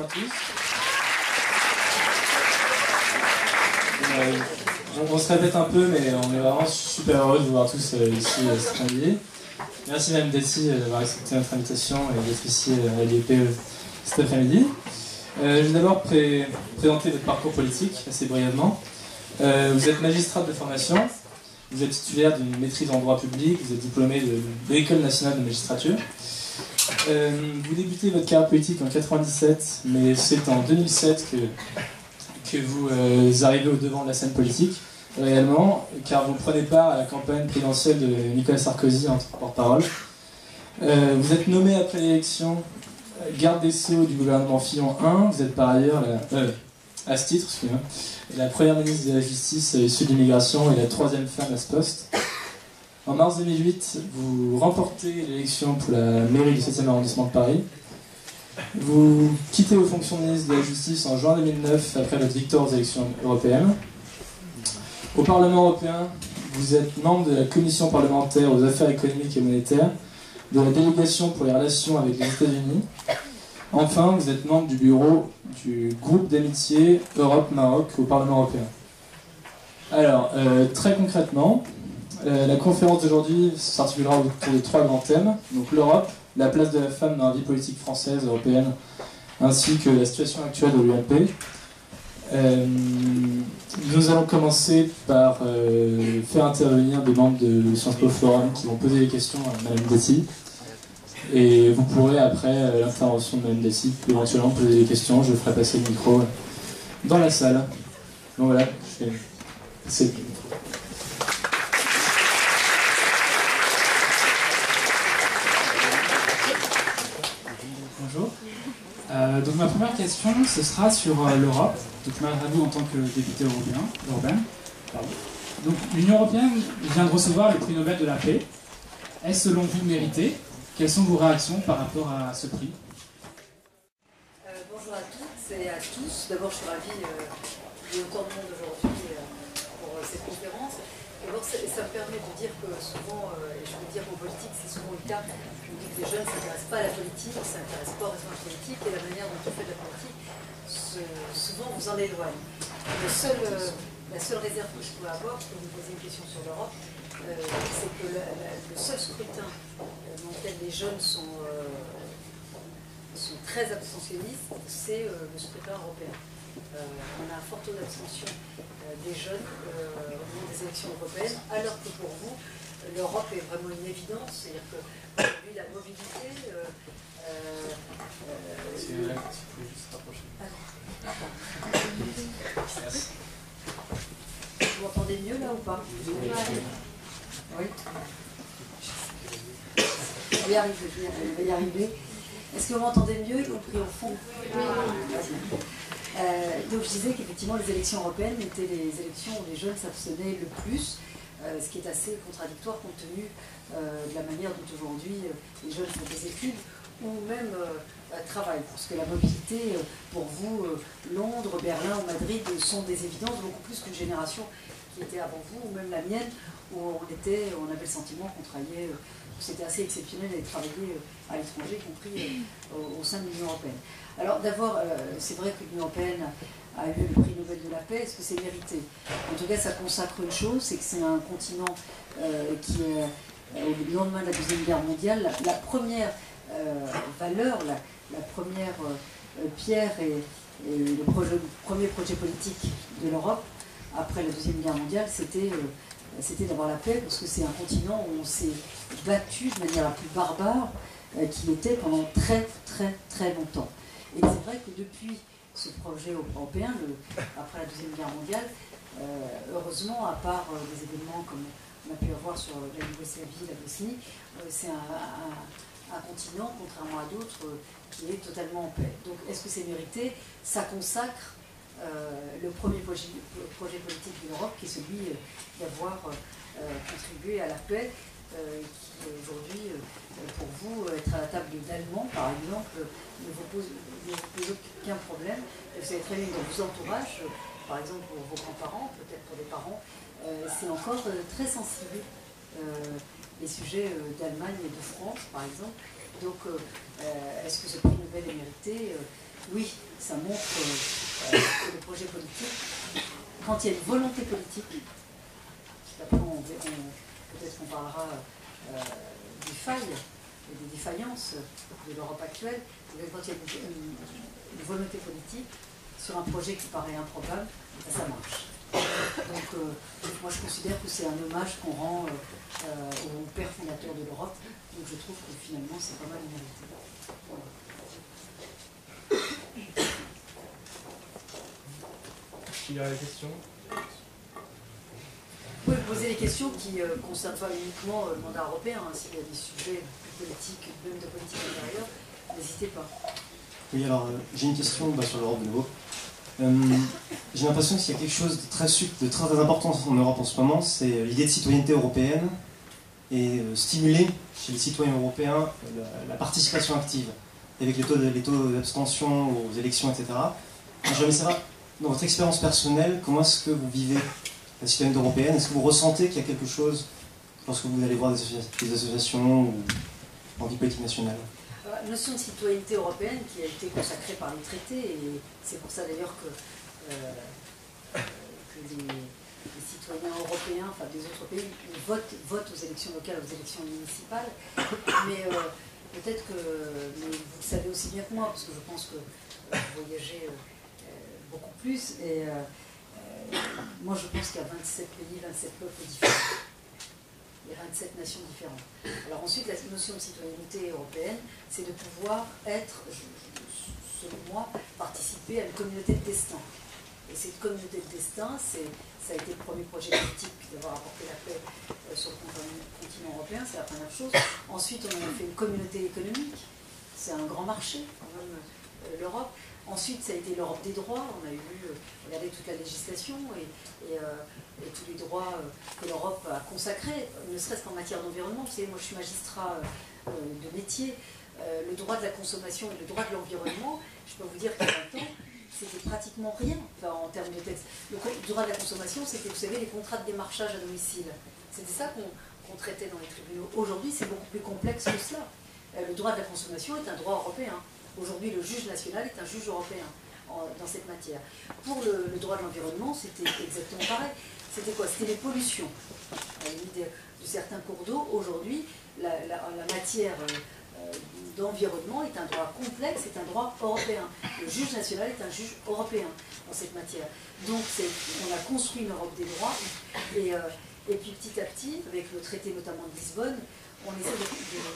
bonsoir tous. On se répète un peu, mais on est vraiment super heureux de vous voir tous ici cet après-midi. Merci Mme Dati d'avoir accepté notre invitation et d'être ici à l'IEP cet après-midi. Je vais d'abord présenter votre parcours politique assez brièvement. Vous êtes magistrate de formation, vous êtes titulaire d'une maîtrise en droit public, vous êtes diplômé de l'École nationale de magistrature. Vous débutez votre carrière politique en 1997, mais c'est en 2007 que vous arrivez au devant de la scène politique, réellement, car vous prenez part à la campagne présidentielle de Nicolas Sarkozy en porte-parole. Vous êtes nommé après l'élection garde des Sceaux du gouvernement Fillon 1, vous êtes par ailleurs, à ce titre, la première ministre de la Justice issue de l'immigration et la troisième femme à ce poste. En mars 2008, vous remportez l'élection pour la mairie du 7e arrondissement de Paris. Vous quittez vos fonctions de ministre de la Justice en juin 2009 après votre victoire aux élections européennes. Au Parlement européen, vous êtes membre de la commission parlementaire aux affaires économiques et monétaires, de la délégation pour les relations avec les États-Unis. Enfin, vous êtes membre du bureau du groupe d'amitié Europe-Maroc au Parlement européen. Alors, très concrètement, la conférence d'aujourd'hui s'articulera autour de 3 grands thèmes. Donc l'Europe, la place de la femme dans la vie politique française, européenne, ainsi que la situation actuelle de l'UMP. Nous allons commencer par faire intervenir des membres de Sciences Po Forum qui vont poser des questions à Mme Dati. Et vous pourrez, après l'intervention de Mme Dati, éventuellement poser des questions. Je ferai passer le micro dans la salle. Donc voilà, c'est... Bonjour. Donc ma première question, ce sera sur l'Europe. Donc malgré vous en tant que député européen. Donc l'Union européenne vient de recevoir le prix Nobel de la paix. Est-ce selon vous mérité? Quelles sont vos réactions par rapport à ce prix? Bonjour à toutes et à tous. D'abord, je suis ravie qu'il y ait autant de monde aujourd'hui pour cette conférence. D'abord, ça me permet de dire que souvent, et je veux dire en politique, c'est souvent le cas, je me dis que les jeunes ne s'intéressent pas à la politique, ne s'intéressent pas aux raisons politiques, et la manière dont on fait de la politique, souvent vous en éloigne. La seule réserve que je peux avoir, pour vous poser une question sur l'Europe, c'est que le seul scrutin dans lequel les jeunes sont très abstentionnistes, c'est le scrutin européen. On a un fort taux d'abstention des jeunes au moment des élections européennes, alors que pour vous, l'Europe est vraiment une évidence, c'est-à-dire que aujourd'hui la mobilité... Vous m'entendez mieux là ou pas? Oui. Je vais y arriver. Est-ce que vous m'entendez mieux, y compris au fond? Donc je disais qu'effectivement les élections européennes étaient les élections où les jeunes s'abstenaient le plus, ce qui est assez contradictoire compte tenu de la manière dont aujourd'hui les jeunes font des études ou même travaillent. Parce que la mobilité, pour vous, Londres, Berlin ou Madrid sont des évidences beaucoup plus qu'une génération qui était avant vous, ou même la mienne, où on avait le sentiment qu'on travaillait, c'était assez exceptionnel d'aller travailler à l'étranger, y compris au sein de l'Union européenne. Alors d'abord, c'est vrai que l'Union européenne a eu le prix Nobel de la paix. Est-ce que c'est mérité? En tout cas, ça consacre une chose, c'est que c'est un continent qui est, au lendemain de la Deuxième Guerre mondiale, la première valeur, la première pierre et le premier projet politique de l'Europe, après la Deuxième Guerre mondiale, c'était d'avoir la paix, parce que c'est un continent où on s'est battu de manière la plus barbare qu'il était pendant très très très longtemps. Et c'est vrai que depuis ce projet européen, après la Deuxième Guerre mondiale, heureusement, à part des événements comme on a pu avoir sur la Yougoslavie, la Bosnie, c'est un continent, contrairement à d'autres, qui est totalement en paix. Donc est-ce que c'est mérité? Ça consacre le premier projet politique de l'Europe, qui est celui d'avoir contribué à la paix, qui aujourd'hui, pour vous, être à la table d'Allemands, par exemple, ne vous pose aucun problème. Vous savez très bien que dans vos entourages, par exemple pour vos grands-parents, peut-être pour les parents, c'est encore très sensible, les sujets d'Allemagne et de France, par exemple. Donc, est-ce que ce prix Nobel est mérité? oui, ça montre que le projet politique, quand il y a une volonté politique, après peut-être qu'on parlera des failles et des défaillances de l'Europe actuelle, mais quand il y a une volonté politique sur un projet qui paraît improbable, ça marche. Donc moi je considère que c'est un hommage qu'on rend au père fondateur de l'Europe, donc je trouve que finalement c'est pas mal mérité. Voilà. Il y a des questions? Vous pouvez poser des questions qui ne concernent pas uniquement le mandat européen, hein. S'il y a des sujets politiques, même de politique intérieure, n'hésitez pas. Oui, alors j'ai une question sur l'Europe de nouveau. J'ai l'impression qu'il y a quelque chose de très important en Europe en ce moment, c'est l'idée de citoyenneté européenne et stimuler chez les citoyens européens la participation active, avec les taux d'abstention aux élections, etc. J'aimerais savoir, dans votre expérience personnelle, comment est-ce que vous vivez la citoyenneté européenne? Est-ce que vous ressentez qu'il y a quelque chose lorsque vous allez voir des associations ou en vie politique nationale? La notion de citoyenneté européenne qui a été consacrée par les traités, et c'est pour ça d'ailleurs que les citoyens européens, enfin des autres pays, votent aux élections locales, aux élections municipales, mais peut-être que vous le savez aussi bien que moi, parce que je pense que vous voyagez beaucoup plus, et moi je pense qu'il y a 27 pays, 27 peuples différents. Il y a 27 nations différentes. Alors ensuite, la notion de citoyenneté européenne, c'est de pouvoir être, selon moi, participer à une communauté de destin. Et cette communauté de destin, ça a été le premier projet politique d'avoir apporté la paix sur le continent européen, c'est la première chose. Ensuite, on a fait une communauté économique, c'est un grand marché, quand même, l'Europe. Ensuite, ça a été l'Europe des droits. On a regardé toute la législation et tous les droits que l'Europe a consacrés, ne serait-ce qu'en matière d'environnement. Vous savez, moi je suis magistrat de métier. Le droit de la consommation et le droit de l'environnement, je peux vous dire qu'il y a 20 ans, c'était pratiquement rien en termes de texte. Le droit de la consommation, c'était, vous savez, les contrats de démarchage à domicile. C'était ça qu'on traitait dans les tribunaux. Aujourd'hui, c'est beaucoup plus complexe que cela. Le droit de la consommation est un droit européen. Aujourd'hui, le juge national est un juge européen dans cette matière. Pour le droit de l'environnement, c'était exactement pareil. C'était quoi? C'était les pollutions. À la limite de certains cours d'eau, aujourd'hui, la matière d'environnement est un droit complexe, c'est un droit européen. Le juge national est un juge européen dans cette matière. Donc, on a construit une Europe des droits, et puis petit à petit, avec le traité notamment de Lisbonne, on essaie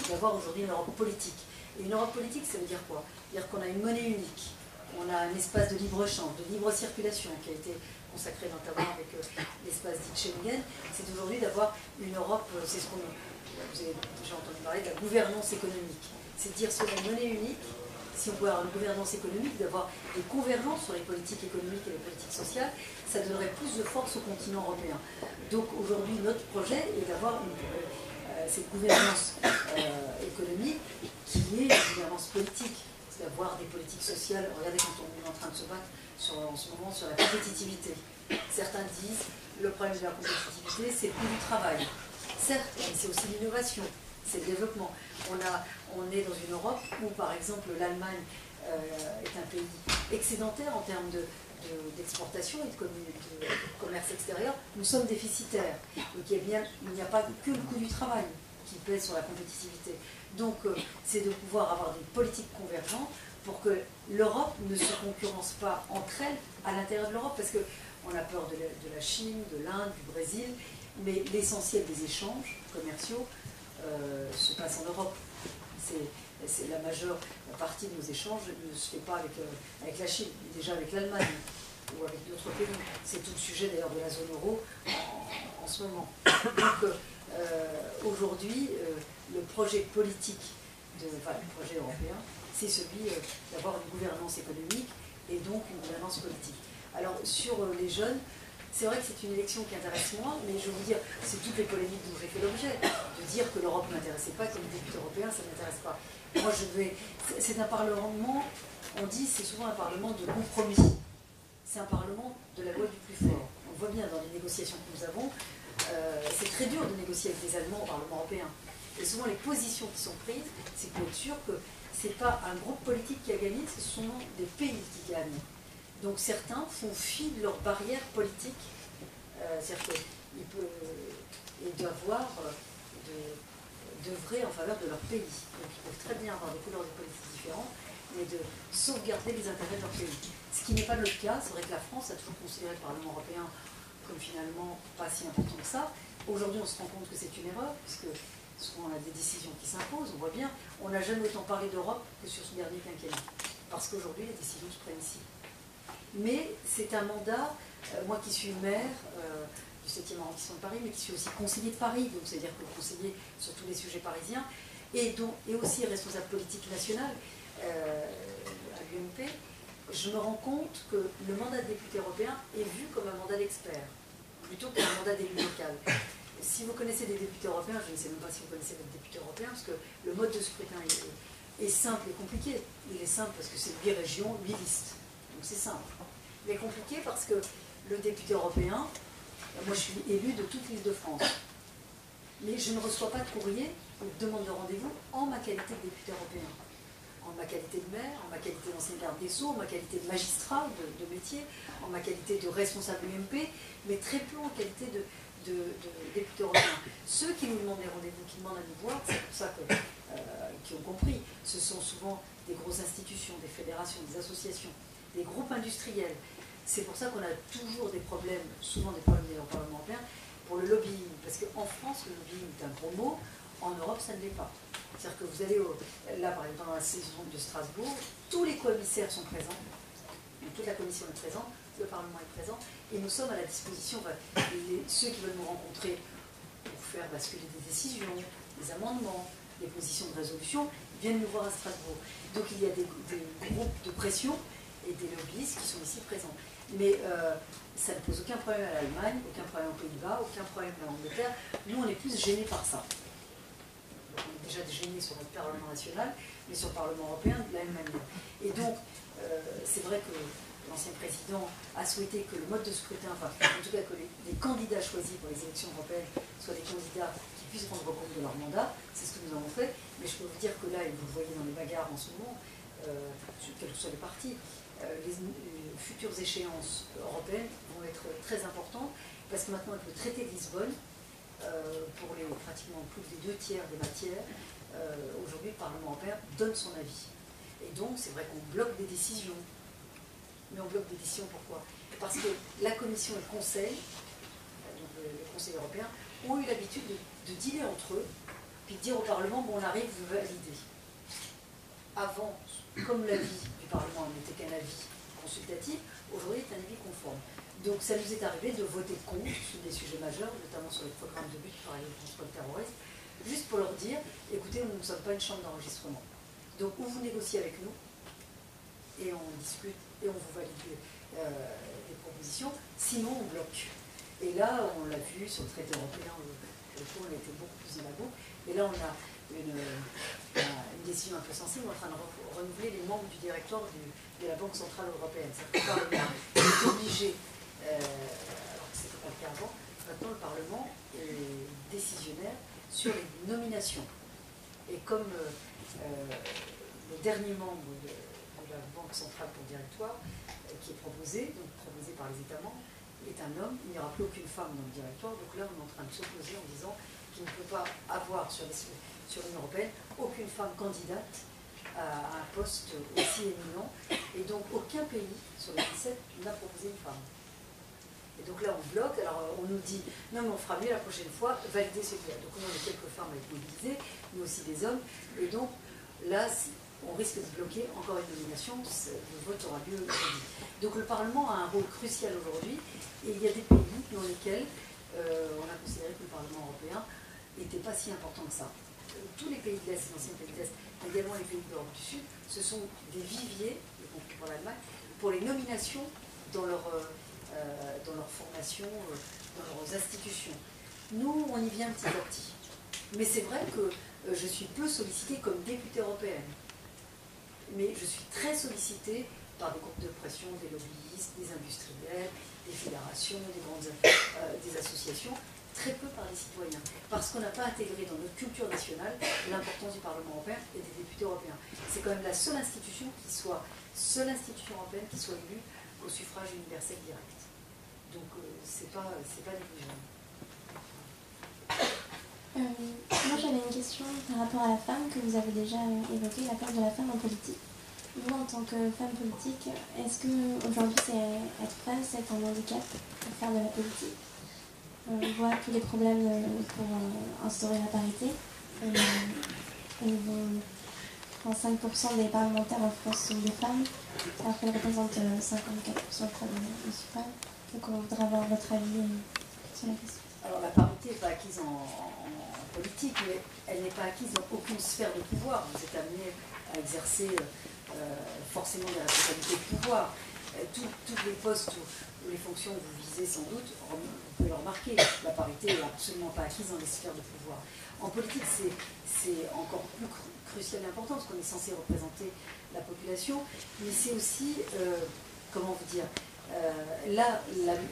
d'avoir aujourd'hui une Europe politique. Et une Europe politique, ça veut dire quoi? C'est-à-dire qu'on a une monnaie unique, on a un espace de libre-échange, de libre circulation qui a été consacré notamment avec l'espace dit Schengen. C'est aujourd'hui d'avoir une Europe, c'est ce qu'on vous avez déjà entendu parler, de la gouvernance économique. C'est dire sur la monnaie unique, si on peut avoir une gouvernance économique, d'avoir des convergences sur les politiques économiques et les politiques sociales, ça donnerait plus de force au continent européen. Donc aujourd'hui, notre projet est d'avoir cette gouvernance économique qui est une gouvernance politique, c'est d'avoir des politiques sociales. Regardez quand on est en train de se battre en ce moment sur la compétitivité. Certains disent le problème de la compétitivité, c'est le coût du travail. Certes, mais c'est aussi l'innovation, c'est le développement. On est dans une Europe où, par exemple, l'Allemagne est un pays excédentaire en termes d'exportation et de commerce extérieur. Nous sommes déficitaires. Donc il n'y a pas que le coût du travail qui pèse sur la compétitivité. Donc c'est de pouvoir avoir des politiques convergentes pour que l'Europe ne se concurrence pas entre elles à l'intérieur de l'Europe, parce qu'on a peur de la Chine, de l'Inde, du Brésil, mais l'essentiel des échanges commerciaux se passe en Europe. C'est la majeure partie de nos échanges ne se fait pas avec la Chine, mais déjà avec l'Allemagne ou avec d'autres pays. C'est tout le sujet d'ailleurs de la zone euro en ce moment. Donc aujourd'hui, le projet politique, le projet européen, c'est celui d'avoir une gouvernance économique et donc une gouvernance politique. Alors sur les jeunes, c'est vrai que c'est une élection qui intéresse moi, mais je veux vous dire, c'est toutes les polémiques dont j'ai fait l'objet, de dire que l'Europe ne m'intéressait pas, que les députés européens, ça ne m'intéresse pas. Moi, c'est un parlement, on dit, c'est souvent un parlement de compromis. C'est un parlement de la loi du plus fort. On le voit bien dans les négociations que nous avons, c'est très dur de négocier avec les Allemands au Parlement européen. Et souvent, les positions qui sont prises, c'est pour être sûr que c'est pas un groupe politique qui a gagné, ce sont des pays qui gagnent. Donc certains font fi de leurs barrières politiques, c'est-à-dire qu'ils doivent d'œuvrer en faveur de leur pays. Donc ils peuvent très bien avoir des couleurs de politique différentes, mais de sauvegarder les intérêts de leur pays. Ce qui n'est pas notre cas. C'est vrai que la France a toujours considéré le Parlement européen comme finalement pas si important que ça. Aujourd'hui, on se rend compte que c'est une erreur, puisque souvent on a des décisions qui s'imposent, on voit bien, on n'a jamais autant parlé d'Europe que sur ce dernier quinquennat, parce qu'aujourd'hui les décisions se prennent ici. Mais c'est un mandat, moi qui suis maire du 7e arrondissement de Paris, mais qui suis aussi conseiller de Paris, donc c'est-à-dire que conseiller sur tous les sujets parisiens, et aussi responsable politique national à l'UMP, je me rends compte que le mandat de député européen est vu comme un mandat d'expert, plutôt qu'un mandat d'élu local. Si vous connaissez des députés européens, je ne sais même pas si vous connaissez votre député européen, parce que le mode de scrutin est simple et compliqué. Il est simple parce que c'est 8 régions, 8 listes. Donc c'est simple. Il est compliqué parce que le député européen, moi je suis élu de toute l'île de France. Mais je ne reçois pas de courrier ou de demande de rendez-vous en ma qualité de député européen. En ma qualité de maire, en ma qualité d'ancien garde des Sceaux, en ma qualité de magistrat de métier, en ma qualité de responsable UMP, mais très peu en qualité de députés européens. Ceux qui nous demandent des rendez-vous, qui demandent à nous voir, c'est pour ça que, qui ont compris, ce sont souvent des grosses institutions, des fédérations, des associations, des groupes industriels. C'est pour ça qu'on a toujours des problèmes, souvent des problèmes au Parlement européen, pour le lobbying. Parce qu'en France, le lobbying est un gros mot, en Europe, ça ne l'est pas. C'est-à-dire que vous allez, là par exemple, dans la saison de Strasbourg, tous les commissaires sont présents, toute la commission est présente, le Parlement est présent, et nous sommes à la disposition, ceux qui veulent nous rencontrer pour faire basculer des décisions, des amendements, des positions de résolution, viennent nous voir à Strasbourg. Donc il y a des groupes de pression et des lobbyistes qui sont ici présents. Mais ça ne pose aucun problème à l'Allemagne, aucun problème aux Pays-Bas, aucun problème à l'Angleterre. Nous, on est plus gênés par ça. Donc, on est déjà gênés sur notre Parlement national, mais sur le Parlement européen de la même manière. Et donc, c'est vrai que l'ancien président a souhaité que le mode de scrutin, enfin, en tout cas que les candidats choisis pour les élections européennes soient des candidats qui puissent rendre compte de leur mandat. C'est ce que nous avons fait. Mais je peux vous dire que là, et vous le voyez dans les bagarres en ce moment, quels que soient les partis, les futures échéances européennes vont être très importantes, parce que maintenant, avec le traité de Lisbonne, pour pratiquement plus des 2 tiers des matières, aujourd'hui, le Parlement européen donne son avis. Et donc, c'est vrai qu'on bloque des décisions. Mais on bloque des décisions, pourquoi? Parce que la Commission et le Conseil, donc le Conseil européen, ont eu l'habitude de dealer entre eux, puis de dire au Parlement, bon, on arrive, vous validez. Avant, comme l'avis du Parlement n'était qu'un avis consultatif, aujourd'hui c'est un avis conforme. Donc ça nous est arrivé de voter contre sur des sujets majeurs, notamment sur les programmes de lutte par exemple contre le terrorisme, juste pour leur dire, écoutez, nous ne sommes pas une chambre d'enregistrement. Donc ou vous négociez avec nous, et on discute, et on vous valide les propositions, sinon on bloque. Et là, on l'a vu sur le traité européen, le coup, on a été beaucoup plus dans la boucle, et là on a une décision un peu sensible, on est en train de renouveler les membres du directoire de la Banque Centrale Européenne. C'est-à-dire que le Parlement est obligé, alors que ce n'était pas le cas avant, maintenant le Parlement est décisionnaire sur les nominations. Et comme le dernier membre de la Banque Centrale pour le directoire, qui est proposé, donc proposé par les États membres, est un homme, il n'y aura plus aucune femme dans le directoire, donc là on est en train de s'opposer en disant qu'il ne peut pas avoir sur l'Union européenne aucune femme candidate à un poste aussi éminent, et donc aucun pays sur les 17 n'a proposé une femme. Et donc là on bloque, alors on nous dit non mais on fera mieux la prochaine fois, valider celui-là. Donc on a quelques femmes à être mobilisées, mais aussi des hommes, et donc là on risque de bloquer encore une nomination, le vote aura lieu jeudi. Donc le Parlement a un rôle crucial aujourd'hui, et il y a des pays dans lesquels on a considéré que le Parlement européen n'était pas si important que ça. Tous les pays de l'Est, les anciens pays de l'Est, également les pays de l'Europe du Sud, ce sont des viviers, y compris pour l'Allemagne, pour les nominations dans leur formation, dans leurs institutions. Nous, on y vient petit à petit. Mais c'est vrai que je suis peu sollicitée comme députée européenne. Mais je suis très sollicitée par des groupes de pression, des lobbyistes, des industriels, des fédérations, des associations très peu par les citoyens, parce qu'on n'a pas intégré dans notre culture nationale l'importance du Parlement européen et des députés européens. C'est quand même la seule institution européenne qui soit élue au suffrage universel direct. Donc c'est pas négligeable. Moi j'avais une question par rapport à la femme que vous avez déjà évoquée, la place de la femme en politique. Vous, en tant que femme politique, est-ce que aujourd'hui être femme, c'est un handicap pour faire de la politique? On voit tous les problèmes pour instaurer la parité. 35% des parlementaires en France sont des femmes, alors qu'elles représentent 54% des suffrages. Donc on voudrait avoir votre avis sur la question. Alors la parité n'est pas acquise en politique, mais elle n'est pas acquise dans aucune sphère de pouvoir. Vous êtes amené à exercer forcément des responsabilités de pouvoir. Tous les postes ou les fonctions que vous visez sans doute, vous pouvez le remarquer, la parité n'est absolument pas acquise dans les sphères de pouvoir. En politique, c'est encore plus crucial et important, parce qu'on est censé représenter la population, mais c'est aussi, comment vous dire, là,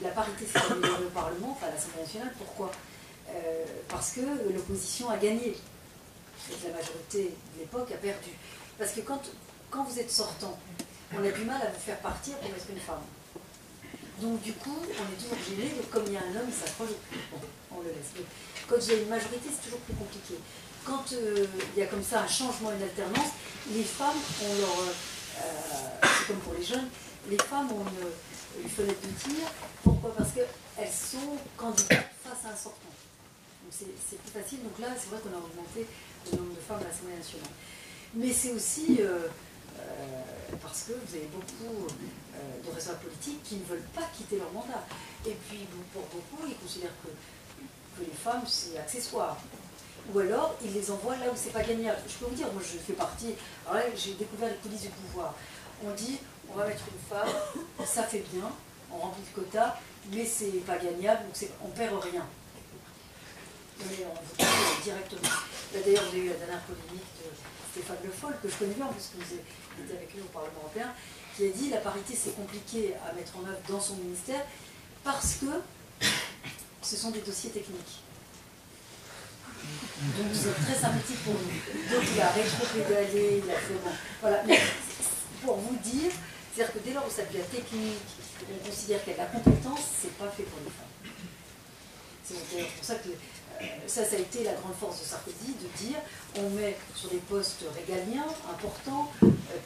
la parité s'est améliorée au Parlement, enfin à l'Assemblée nationale. Pourquoi? Parce que l'opposition a gagné, et que la majorité de l'époque a perdu. Parce que quand vous êtes sortant, on a du mal à vous faire partir pour mettre une femme. Donc du coup, on est toujours gêné, donc comme il y a un homme, il s'approche, bon, on le laisse. Mais quand il y a une majorité, c'est toujours plus compliqué. Quand il y a comme ça un changement, une alternance, les femmes ont leur... c'est comme pour les jeunes, les femmes ont une fenêtre de tir. Pourquoi? Parce qu'elles sont candidates face à un sortant. Donc c'est plus facile. Donc là, c'est vrai qu'on a augmenté le nombre de femmes à l'Assemblée nationale. Mais c'est aussi parce que vous avez beaucoup de responsables politiques qui ne veulent pas quitter leur mandat. Et puis, pour beaucoup, ils considèrent que les femmes, c'est accessoire. Ou alors, ils les envoient là où c'est pas gagnable. Je peux vous dire, moi, je fais partie... Alors là, j'ai découvert les coulisses du pouvoir. On dit, on va mettre une femme, ça fait bien, on remplit le quota, mais c'est pas gagnable, donc on perd rien. Mais on vous dit directement. Là, d'ailleurs, j'ai eu la dernière polémique de Stéphane Le Foll, que je connais bien, puisque vous étiez avec lui au Parlement européen, qui a dit la parité, c'est compliqué à mettre en œuvre dans son ministère, parce que ce sont des dossiers techniques. Donc vous êtes très sympathique pour nous. Donc il a rétro-pédalé, il a fait bon. Voilà, mais pour vous dire, c'est-à-dire que dès lors où ça devient technique, on considère qu'il y a de la compétence, c'est pas fait pour les femmes. C'est pour ça que ça a été la grande force de Sarkozy, de dire on met sur des postes régaliens importants,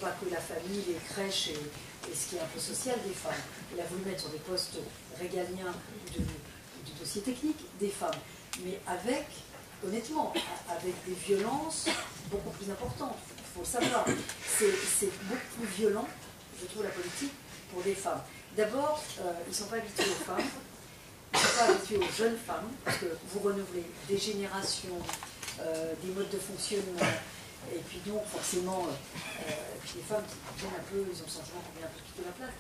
pas que la famille, les crèches et ce qui est un peu social des femmes. Il a voulu mettre sur des postes régaliens du dossier technique des femmes, mais avec, honnêtement, avec des violences beaucoup plus importantes. Il faut le savoir. C'est beaucoup plus violent, je trouve, la politique pour des femmes. D'abord, ils ne sont pas habitués aux femmes. Ils ne sont pas habitués aux jeunes femmes, parce que vous renouvelez des générations, des modes de fonctionnement, et puis donc forcément, puis les femmes qui viennent un peu, ils ont le sentiment qu'on vient un peu quitter la place.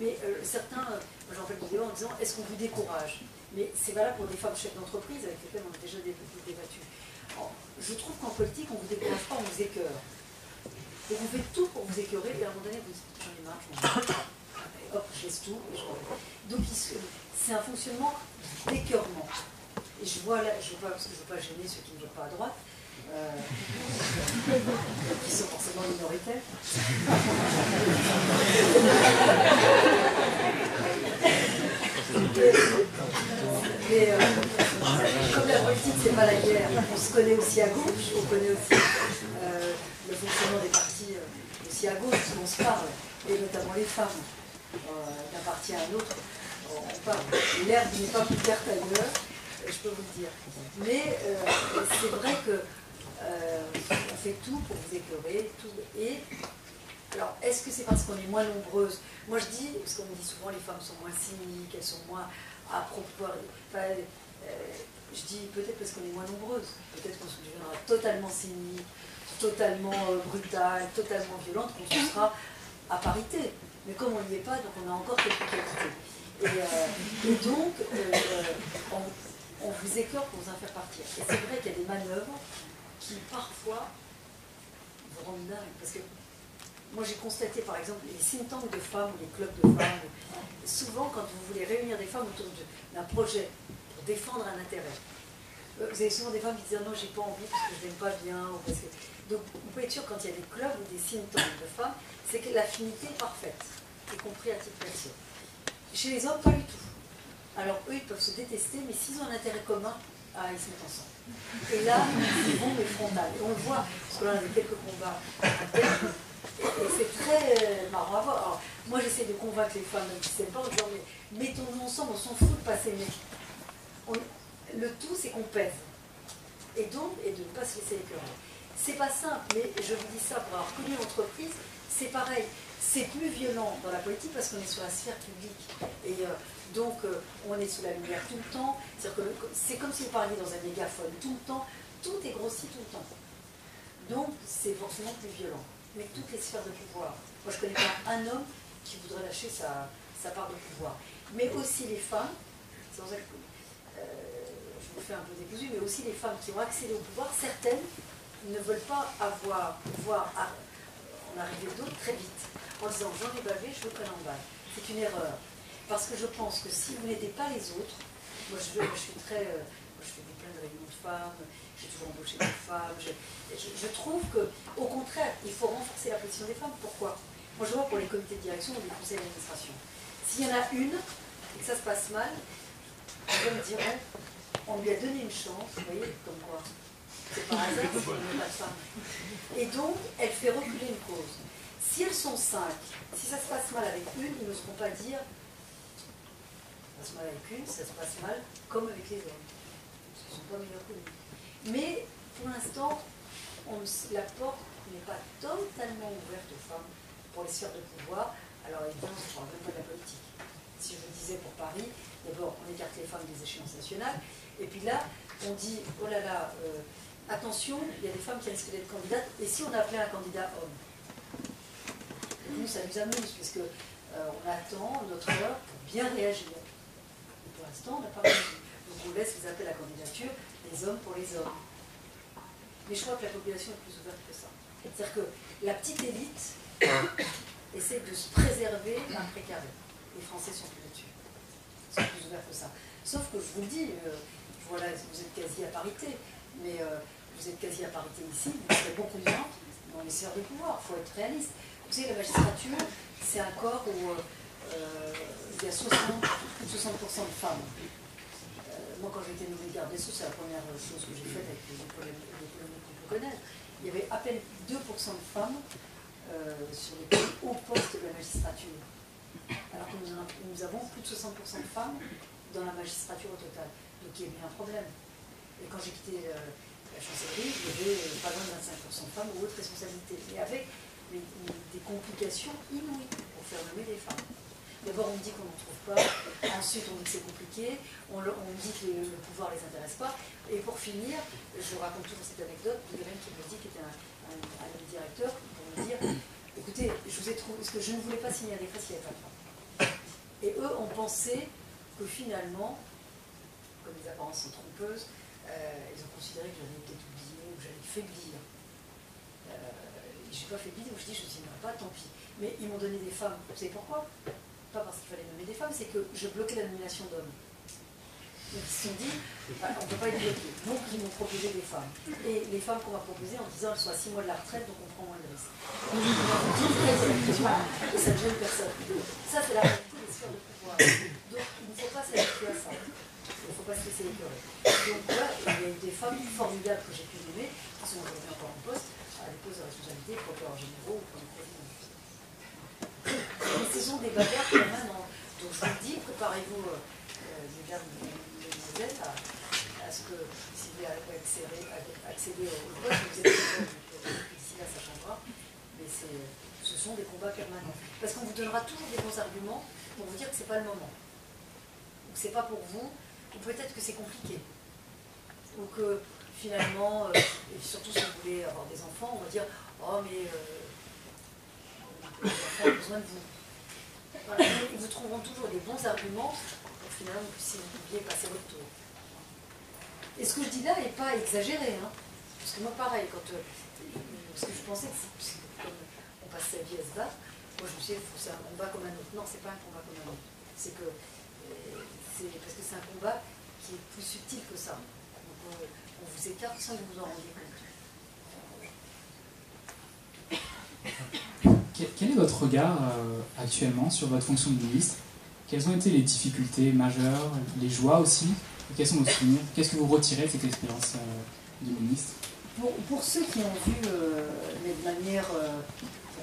Mais certains, j'en fais des vidéos en disant, est-ce qu'on vous décourage? Mais c'est valable pour des femmes chefs d'entreprise avec lesquelles on a déjà débattu. Je trouve qu'en politique, on ne vous décourage pas, on vous écœure. Et vous faites tout pour vous écœurer, et à un moment donné, vous dites, j'en ai marre, et hop, je laisse tout, et je reviens. Donc c'est un fonctionnement d'écœurement. Et je vois là, parce que je ne veux pas gêner ceux qui ne votent pas à droite, qui sont forcément minoritaires. Mais comme la politique, c'est pas la guerre, on se connaît aussi à gauche, on connaît aussi le fonctionnement des partis aussi à gauche, on se parle, et notamment les femmes, d'un parti à un autre, on parle. L'herbe n'est pas plus verte ailleurs, je peux vous le dire. Mais c'est vrai que on fait tout pour vous éclairer, tout. Et alors, est-ce que c'est parce qu'on est moins nombreuses? Moi, je dis, parce qu'on me dit souvent les femmes sont moins cyniques, elles sont moins à propos. Enfin, je dis peut-être parce qu'on est moins nombreuses. Peut-être qu'on se deviendra totalement cynique, totalement brutale, totalement violente, qu'on se sera à parité. Mais comme on n'y est pas, donc on a encore quelques qualités. Et donc, on vous écœure pour vous en faire partir. Et c'est vrai qu'il y a des manœuvres qui parfois vous rendent dingue. Parce que moi j'ai constaté par exemple les think tanks de femmes ou les clubs de femmes, souvent quand vous voulez réunir des femmes autour d'un projet pour défendre un intérêt. Vous avez souvent des femmes qui disent « non, j'ai pas envie parce que je l'aime pas bien ». Ou parce que... Donc vous pouvez être sûr, quand il y a des clubs ou des think tanks de femmes, c'est que l'affinité est parfaite, y compris à titre perso. Chez les hommes, pas du tout. Alors eux, ils peuvent se détester, mais s'ils ont un intérêt commun, ah, ils se mettent ensemble. Et là, ils vont mais frontal. Et on le voit, parce que là, on a eu quelques combats internes, et c'est très marrant à voir. Alors, moi, j'essaie de convaincre les femmes qui ne s'aiment pas en disant mais mettons-nous ensemble, on s'en fout de pas s'aimer. Le tout, c'est qu'on pèse. Et donc, et de ne pas se laisser écœurer. C'est pas simple, mais je vous dis ça pour avoir connu l'entreprise, c'est pareil. C'est plus violent dans la politique parce qu'on est sur la sphère publique. Et donc, on est sous la lumière tout le temps. C'est comme si vous parliez dans un mégaphone tout le temps. Tout est grossi tout le temps. Donc, c'est forcément plus violent. Mais toutes les sphères de pouvoir. Moi, je ne connais pas un homme qui voudrait lâcher sa part de pouvoir. Mais aussi les femmes, c'est pour ça que je vous fais un peu décousu, mais aussi les femmes qui ont accédé au pouvoir, certaines ne veulent pas voir en arriver d'autres très vite, en disant j'en ai bavé, je veux prendre en balle. C'est une erreur. Parce que je pense que si vous n'aidez pas les autres, moi je suis très. Je fais plein de réunions de femmes, j'ai toujours embauché des femmes. Je trouve qu'au contraire, il faut renforcer la position des femmes. Pourquoi? Moi je vois pour les comités de direction ou les conseils d'administration. S'il y en a une et que ça se passe mal, les hommes diront on lui a donné une chance, vous voyez, comme quoi. C'est par hasard si on n'a pas de femme. Et donc, elle fait reculer une cause. Si elles sont 5, si ça se passe mal avec une, ils n'oseront pas dire ça se passe mal avec une, ça se passe mal comme avec les hommes. Ils ne sont pas meilleurs que nous. Mais pour l'instant, la porte n'est pas totalement ouverte aux femmes pour les sphères de pouvoir. Alors évidemment, je ne parle même pas de la politique. Si je vous disais pour Paris, d'abord, on écarte les femmes des échéances nationales. Et puis là, on dit, oh là là, attention, il y a des femmes qui risquent d'être candidates. Et si on appelait un candidat homme? Nous, ça nous amuse, puisque on attend notre heure pour bien réagir. Et pour l'instant, on n'a pas réagi. Donc on laisse les appels à candidature, les hommes pour les hommes. Mais je crois que la population est plus ouverte que ça. C'est-à-dire que la petite élite essaie de se préserver d'un précaré. Les Français sont plus là-dessus. Ils sont plus ouverts que ça. Sauf que je vous le dis, voilà, vous êtes quasi à parité, mais vous êtes quasi à parité ici, vous serez beaucoup moins dans les sphères de pouvoir, il faut être réaliste. Vous savez, la magistrature, c'est un corps où il y a plus de 60% de femmes. Moi, quand j'ai été nommée garde des Sceaux, c'est la première chose que j'ai faite avec les polémiques qu'on peut connaître. Il y avait à peine 2% de femmes sur les hauts postes de la magistrature. Alors que nous avons plus de 60% de femmes dans la magistrature au total. Donc il y a bien un problème. Et quand j'ai quitté la chancellerie, il y avait pas loin de 25% de femmes aux hautes responsabilités. Mais avec des complications inouïes pour faire nommer des femmes. D'abord, on me dit qu'on n'en trouve pas. Ensuite, on dit que c'est compliqué. On me dit que le pouvoir ne les intéresse pas. Et pour finir, je raconte toujours cette anecdote de quelqu'un qui me dit, qui était un directeur, pour me dire écoutez, je vous ai trouvé, parce que je ne voulais pas signer un décret s'il n'y avait pas de femmes. Et eux ont pensé que finalement, comme les apparences sont trompeuses, ils ont considéré que j'avais peut-être oublié ou que j'allais faiblir. Je n'ai pas faibli, donc je dis je ne signerai pas, tant pis. Mais ils m'ont donné des femmes. Vous savez pourquoi? Pas parce qu'il fallait nommer des femmes, c'est que je bloquais la nomination d'hommes. Donc ils se sont dit, on ne peut pas être bloqué. Donc ils m'ont proposé des femmes. Et les femmes qu'on m'a proposées en disant elles sont à 6 mois de la retraite, donc on prend moins de risques. Et ça ne gêne personne. Ça, c'est la réalité des sphères de pouvoir. Donc il ne faut pas s'habituer à ça. Il ne faut pas se laisser écœurer. Donc là, il y a eu des femmes formidables que j'ai pu nommer, qui sont aujourd'hui encore en poste, à des postes de responsabilité, procureurs généraux ou comme président. Mais ce sont des bagarres quand même. Donc je vous dis, préparez-vous, mesdames et mesdemoiselles, à ce que si vous voulez accéder au poste, vous êtes ici, là, ça changera. Mais ce sont des combats permanents. Parce qu'on vous donnera toujours des bons arguments pour vous dire que ce n'est pas le moment. Ou que ce n'est pas pour vous, ou peut-être que c'est compliqué. Ou que finalement, et surtout si vous voulez avoir des enfants, on va dire oh mais les enfants ont besoin de vous. Voilà, ils vous trouveront toujours des bons arguments pour finalement si vous pouviez passer votre tour. Et ce que je dis là n'est pas exagéré, hein, parce que moi pareil, parce que je pensais que c'est comme on passe sa vie à se battre, moi je me suis dit c'est un combat comme un autre. Non, c'est pas un combat comme un autre. C'est parce que c'est un combat qui est plus subtil que ça. Donc, on vous écarte sans que vous vous en rendiez compte. Quel est votre regard actuellement sur votre fonction de ministre? Quelles ont été les difficultés majeures, les joies aussi? Et quels sont vos souvenirs? Qu'est-ce que vous retirez de cette expérience de ministre? Pour ceux qui ont vu, mais de manière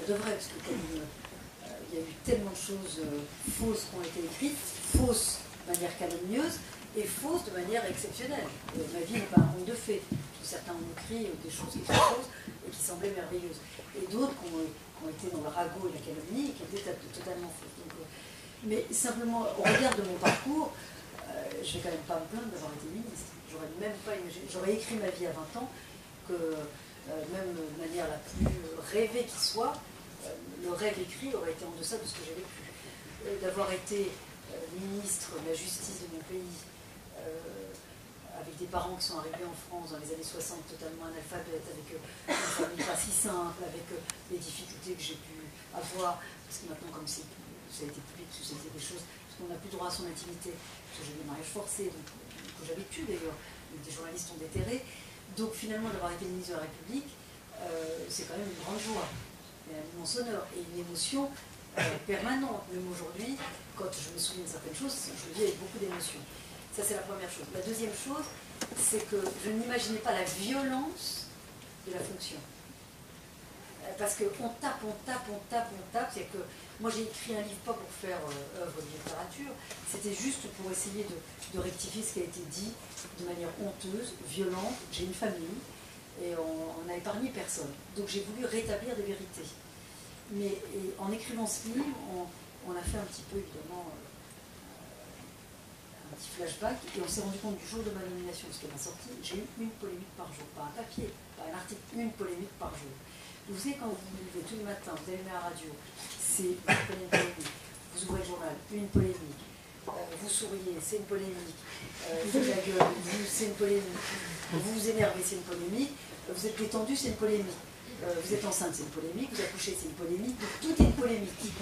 de vrai, parce que comme il y a eu tellement de choses fausses qui ont été écrites, fausses de manière calomnieuse et fausses de manière exceptionnelle. Ma vie n'est pas un conte de fées. Certains ont écrit des choses qui sont fausses et qui semblaient merveilleuses. Et d'autres qui ont été dans le ragot et la calomnie et qui étaient totalement fausses. Donc, mais simplement, au regard de mon parcours, je ne vais quand même pas me plaindre d'avoir été ministre. J'aurais même pas imaginé, j'aurais écrit ma vie à 20 ans que même de manière la plus rêvée qui soit, le rêve écrit aurait été en deçà de ce que j'ai vécu. D'avoir été ministre de la justice de mon pays, avec des parents qui sont arrivés en France dans les années 60 totalement analphabètes, avec une famille pas si simple, avec les difficultés que j'ai pu avoir, parce que maintenant comme ça a été public, c'était des choses, parce qu'on n'a plus droit à son intimité, parce que j'ai eu des mariages forcés, donc, que j'avais pu d'ailleurs, des journalistes ont déterré. Donc finalement d'avoir été ministre de la République, c'est quand même une grande joie, un immense honneur et une émotion permanente. Même aujourd'hui, quand je me souviens de certaines choses, je le dis avec beaucoup d'émotion. Ça c'est la première chose. La deuxième chose, c'est que je n'imaginais pas la violence de la fonction. Parce qu'on tape, on tape, on tape, on tape. C'est que moi j'ai écrit un livre pas pour faire œuvre de littérature, c'était juste pour essayer de rectifier ce qui a été dit de manière honteuse, violente. J'ai une famille et on n'a épargné personne. Donc j'ai voulu rétablir des vérités. Mais en écrivant ce livre, on a fait un petit peu évidemment un petit flashback et on s'est rendu compte du jour de ma nomination, parce qu'elle m'a sorti, j'ai eu une polémique par jour, pas un papier, pas un article, une polémique par jour. Vous savez, quand vous vous levez tous les matins, vous allumez la radio, c'est une polémique. Vous ouvrez le journal, une polémique. Vous souriez, c'est une polémique. Vous faites la gueule, c'est une polémique. Vous vous énervez, c'est une polémique. Vous êtes détendu, c'est une polémique. Vous êtes enceinte, c'est une polémique. Vous accouchez, c'est une polémique. Donc, tout est une polémique.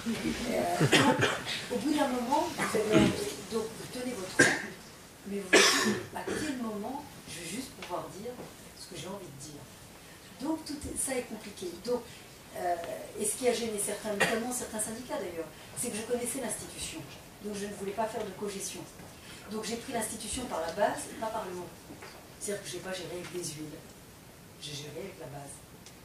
Au bout d'un moment, donc, vous tenez votre rang, mais vous vous dites à quel moment je vais juste pouvoir dire ce que j'ai envie de dire. Donc ça est compliqué. Donc, et ce qui a gêné certains, notamment certains syndicats d'ailleurs, c'est que je connaissais l'institution. Donc je ne voulais pas faire de cogestion. Donc j'ai pris l'institution par la base et pas par le haut. C'est-à-dire que je n'ai pas géré avec des huiles. J'ai géré avec la base.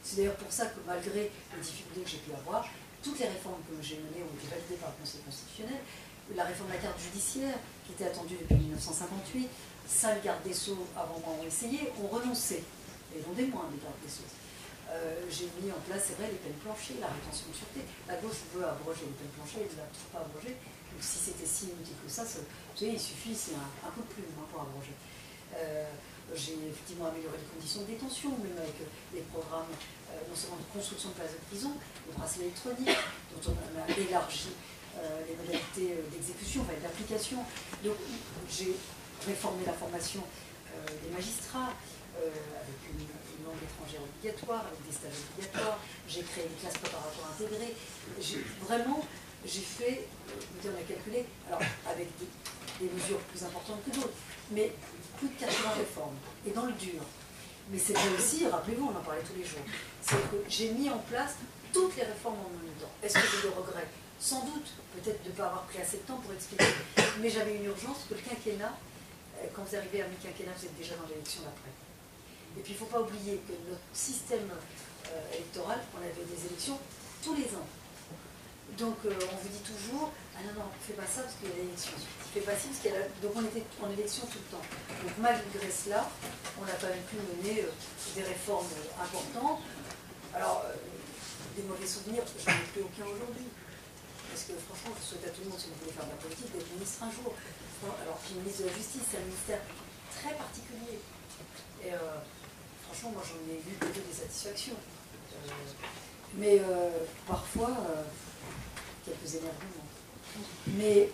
C'est d'ailleurs pour ça que malgré les difficultés que j'ai pu avoir, toutes les réformes que j'ai menées ont été validées par le Conseil constitutionnel. La réforme de la carte judiciaire, qui était attendue depuis 1958, 5 gardes des Sceaux avant moi ont essayé, ont renoncé. Et ont des moins des gardes des Sceaux. J'ai mis en place, c'est vrai, les peines planchées, la rétention de sûreté. La gauche veut abroger les peines planchées, elle ne l'a toujours pas abrogé. Donc si c'était si inutile que ça, vous savez, il suffit, c'est un coup de plume pour abroger. J'ai effectivement amélioré les conditions de détention, même avec les programmes non seulement de construction de places de prison, le bracelet électronique, dont on a élargi les modalités d'exécution, enfin d'application. Donc j'ai réformé la formation des magistrats, avec une langue étrangère obligatoire, avec des stages obligatoires, j'ai créé une classe préparatoire intégrée. J'ai fait, on a calculé, alors avec des mesures plus importantes que d'autres, mais plus de 80 réformes, et dans le dur. Mais c'était aussi, rappelez-vous, on en parlait tous les jours, c'est que j'ai mis en place toutes les réformes en même temps. Est-ce que j'ai des regrets? Sans doute, peut-être de ne pas avoir pris assez de temps pour expliquer. Mais j'avais une urgence que le quinquennat, quand vous arrivez à mi-quinquennat, vous êtes déjà dans l'élection d'après. Et puis il ne faut pas oublier que notre système électoral, on avait des élections tous les ans. Donc on vous dit toujours, ah non, non, fais pas ça parce qu'il y a l'élection. Fais pas ci parce qu'il y a la... Donc on était en élection tout le temps. Donc malgré cela, on a quand même pu mener des réformes importantes. Alors, des mauvais souvenirs, je n'en ai plus aucun aujourd'hui. Parce que franchement, je souhaite à tout le monde, si vous voulez faire de la politique, d'être ministre un jour. Alors, puis ministre de la Justice, c'est un ministère très particulier. Et franchement, moi j'en ai eu plutôt des satisfactions. Mais parfois, quelques énervements. Mais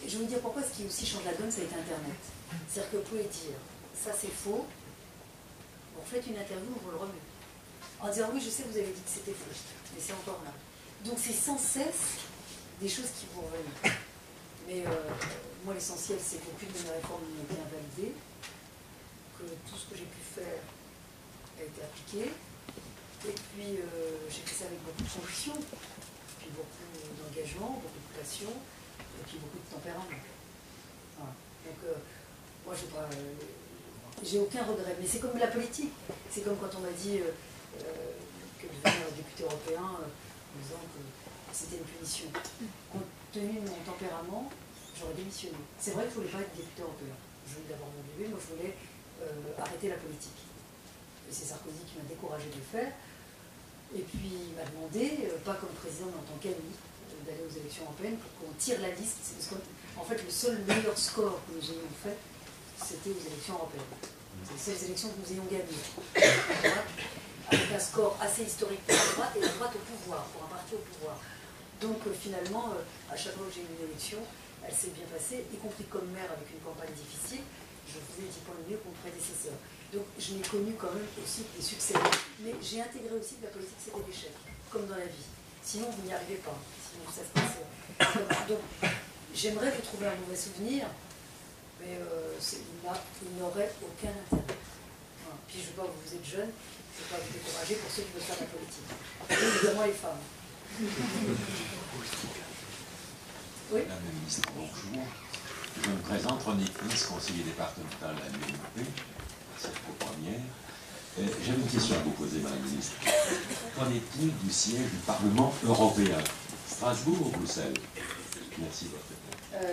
je vais vous dire pourquoi ce qui aussi change la donne, ça a été Internet. C'est-à-dire que vous pouvez dire, ça c'est faux, vous faites une interview, vous le remettez. En disant, oui, je sais, vous avez dit que c'était faux, mais c'est encore là. Donc c'est sans cesse des choses qui vont revenir. Mais moi, l'essentiel, c'est qu'aucune de mes réformes n'a été invalidée, que tout ce que j'ai pu faire a été appliqué. Et puis, j'ai fait ça avec beaucoup de conviction, puis beaucoup d'engagement, beaucoup de passion, et puis beaucoup de tempérament. Voilà. Donc, moi, j'ai aucun regret. Mais c'est comme la politique. C'est comme quand on m'a dit que devenir député européen, en disant que c'était une punition. Compte tenu de mon tempérament, j'aurais démissionné. C'est vrai que je ne voulais pas être député européen. Je voulais d'abord mon bébé, moi je voulais arrêter la politique. Et c'est Sarkozy qui m'a découragé de le faire. Et puis il m'a demandé, pas comme président mais en tant qu'ami, d'aller aux élections européennes pour qu'on tire la liste. Parce qu'en fait, le seul meilleur score que nous ayons fait, c'était aux élections européennes. C'est les seules élections que nous ayons gagnées. Avec un score assez historique pour la droite et la droite au pouvoir, pour un parti au pouvoir. Donc finalement, à chaque fois que j'ai eu une élection, elle s'est bien passée, y compris comme maire avec une campagne difficile. Je faisais 10 points de mieux que mon prédécesseur. Donc je n'ai connu quand même aussi des succès. Mais j'ai intégré aussi que la politique c'était l'échec, comme dans la vie. Sinon vous n'y arrivez pas. Sinon ça se passe. Donc j'aimerais vous trouver un mauvais souvenir, mais il n'aurait aucun intérêt. Voilà. Puis je ne veux pas que vous êtes jeune, je ne veux pas vous décourager pour ceux qui veulent faire de la politique. Et évidemment les femmes. Oui. Madame la ministre, bonjour. Je me présente, René Prince, conseiller départemental à l'UMP, cette première. J'avais une question à vous poser, Madame la ministre. Qu'en est-il du siège du Parlement européen? Strasbourg ou Bruxelles? Merci de votre réponse.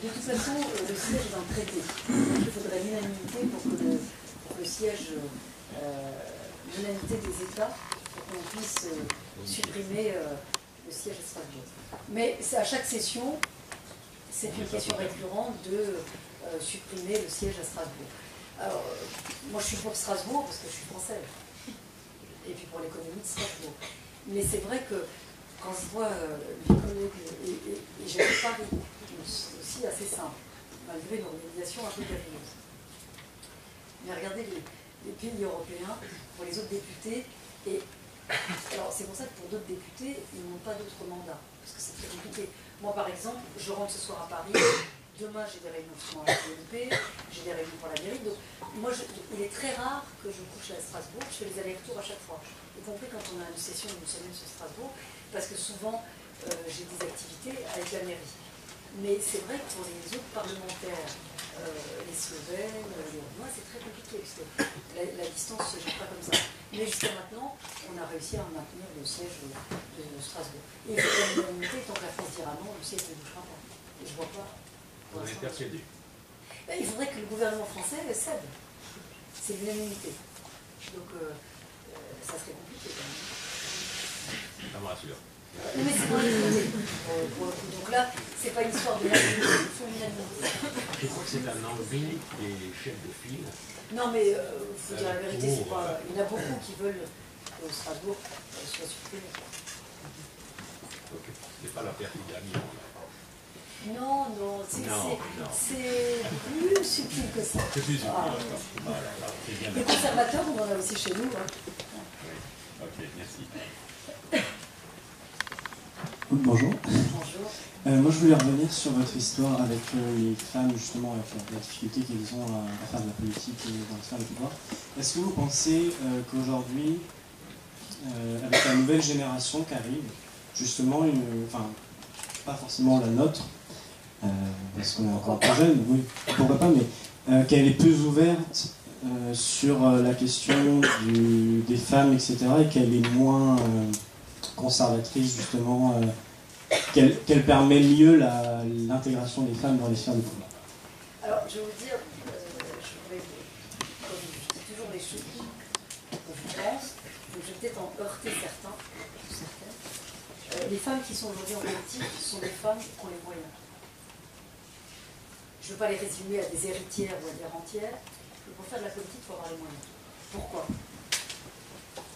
De toute façon, le siège est dans le traité. Il faudrait l'unanimité pour que le siège, l'unanimité des États, pour qu'on puisse supprimer le siège à Strasbourg. Mais à chaque session, c'est une question récurrente de supprimer le siège à Strasbourg. Alors, moi je suis pour Strasbourg parce que je suis française. Et puis pour l'économie de Strasbourg. Mais c'est vrai que quand je vois les collègues, et j'habite Paris, c'est aussi assez simple, malgré une organisation un peu périlleuse. Mais regardez les pays européens, pour les autres députés, et alors c'est pour ça que pour d'autres députés, ils n'ont pas d'autres mandats, parce que c'est très compliqué. Moi par exemple, je rentre ce soir à Paris, demain j'ai des réunions à la BNP, j'ai des réunions pour la mairie, donc moi il est très rare que je couche à Strasbourg, je fais les allers-retours à chaque fois, y compris quand on a une session d'une semaine sur Strasbourg, parce que souvent j'ai des activités avec la mairie. Mais c'est vrai que pour les autres parlementaires, les Slovènes, les Roumains, c'est très compliqué, parce que la distance ne se gère pas comme ça. Mais jusqu'à maintenant, on a réussi à maintenir le siège de Strasbourg. Et il faudrait l'unanimité, tant que la France dira non, le siège ne bougera pas. Et je ne vois pas. Vous êtes persuadé? Il faudrait que le gouvernement français le cède. C'est l'unanimité. Donc, ça serait compliqué quand même. Ça me rassure. Mais c'est dans les côtés. Donc là, c'est pas une histoire de l'unanimité, il faut l'unanimité. Je crois que c'est un envie des chefs de file. Non, mais il faut dire la vérité, c'est pas. Il y en a beaucoup qui veulent que Strasbourg soit supprimé. Okay. C'est pas la perte d'Amiens. Non, c'est plus subtil que ça. C'est plus subtil. Voilà, c'est bien. Les conservateurs, on en a aussi chez nous. Hein. Oui. Ok, merci. Bonjour. Bonjour. Moi, je voulais revenir sur votre histoire avec les femmes, justement, avec la difficulté qu'elles ont à faire de la politique et dans le sphère du pouvoir. Est-ce que vous pensez qu'aujourd'hui, avec la nouvelle génération qui arrive, justement, enfin, pas forcément la nôtre, parce qu'on est encore plus jeune, oui, pourquoi pas, mais qu'elle est plus ouverte sur la question des femmes, etc., et qu'elle est moins conservatrice, justement, qu'elle permet mieux l'intégration des femmes dans les sphères du pouvoir. Alors, je vais vous dire, comme je dis toujours les choses que je pense, donc je vais peut-être en heurter certains. Les femmes qui sont aujourd'hui en politique sont des femmes qui ont les moyens. Je ne veux pas les résumer à des héritières ou à des rentières, mais pour faire de la politique, il faut avoir les moyens. Pourquoi ?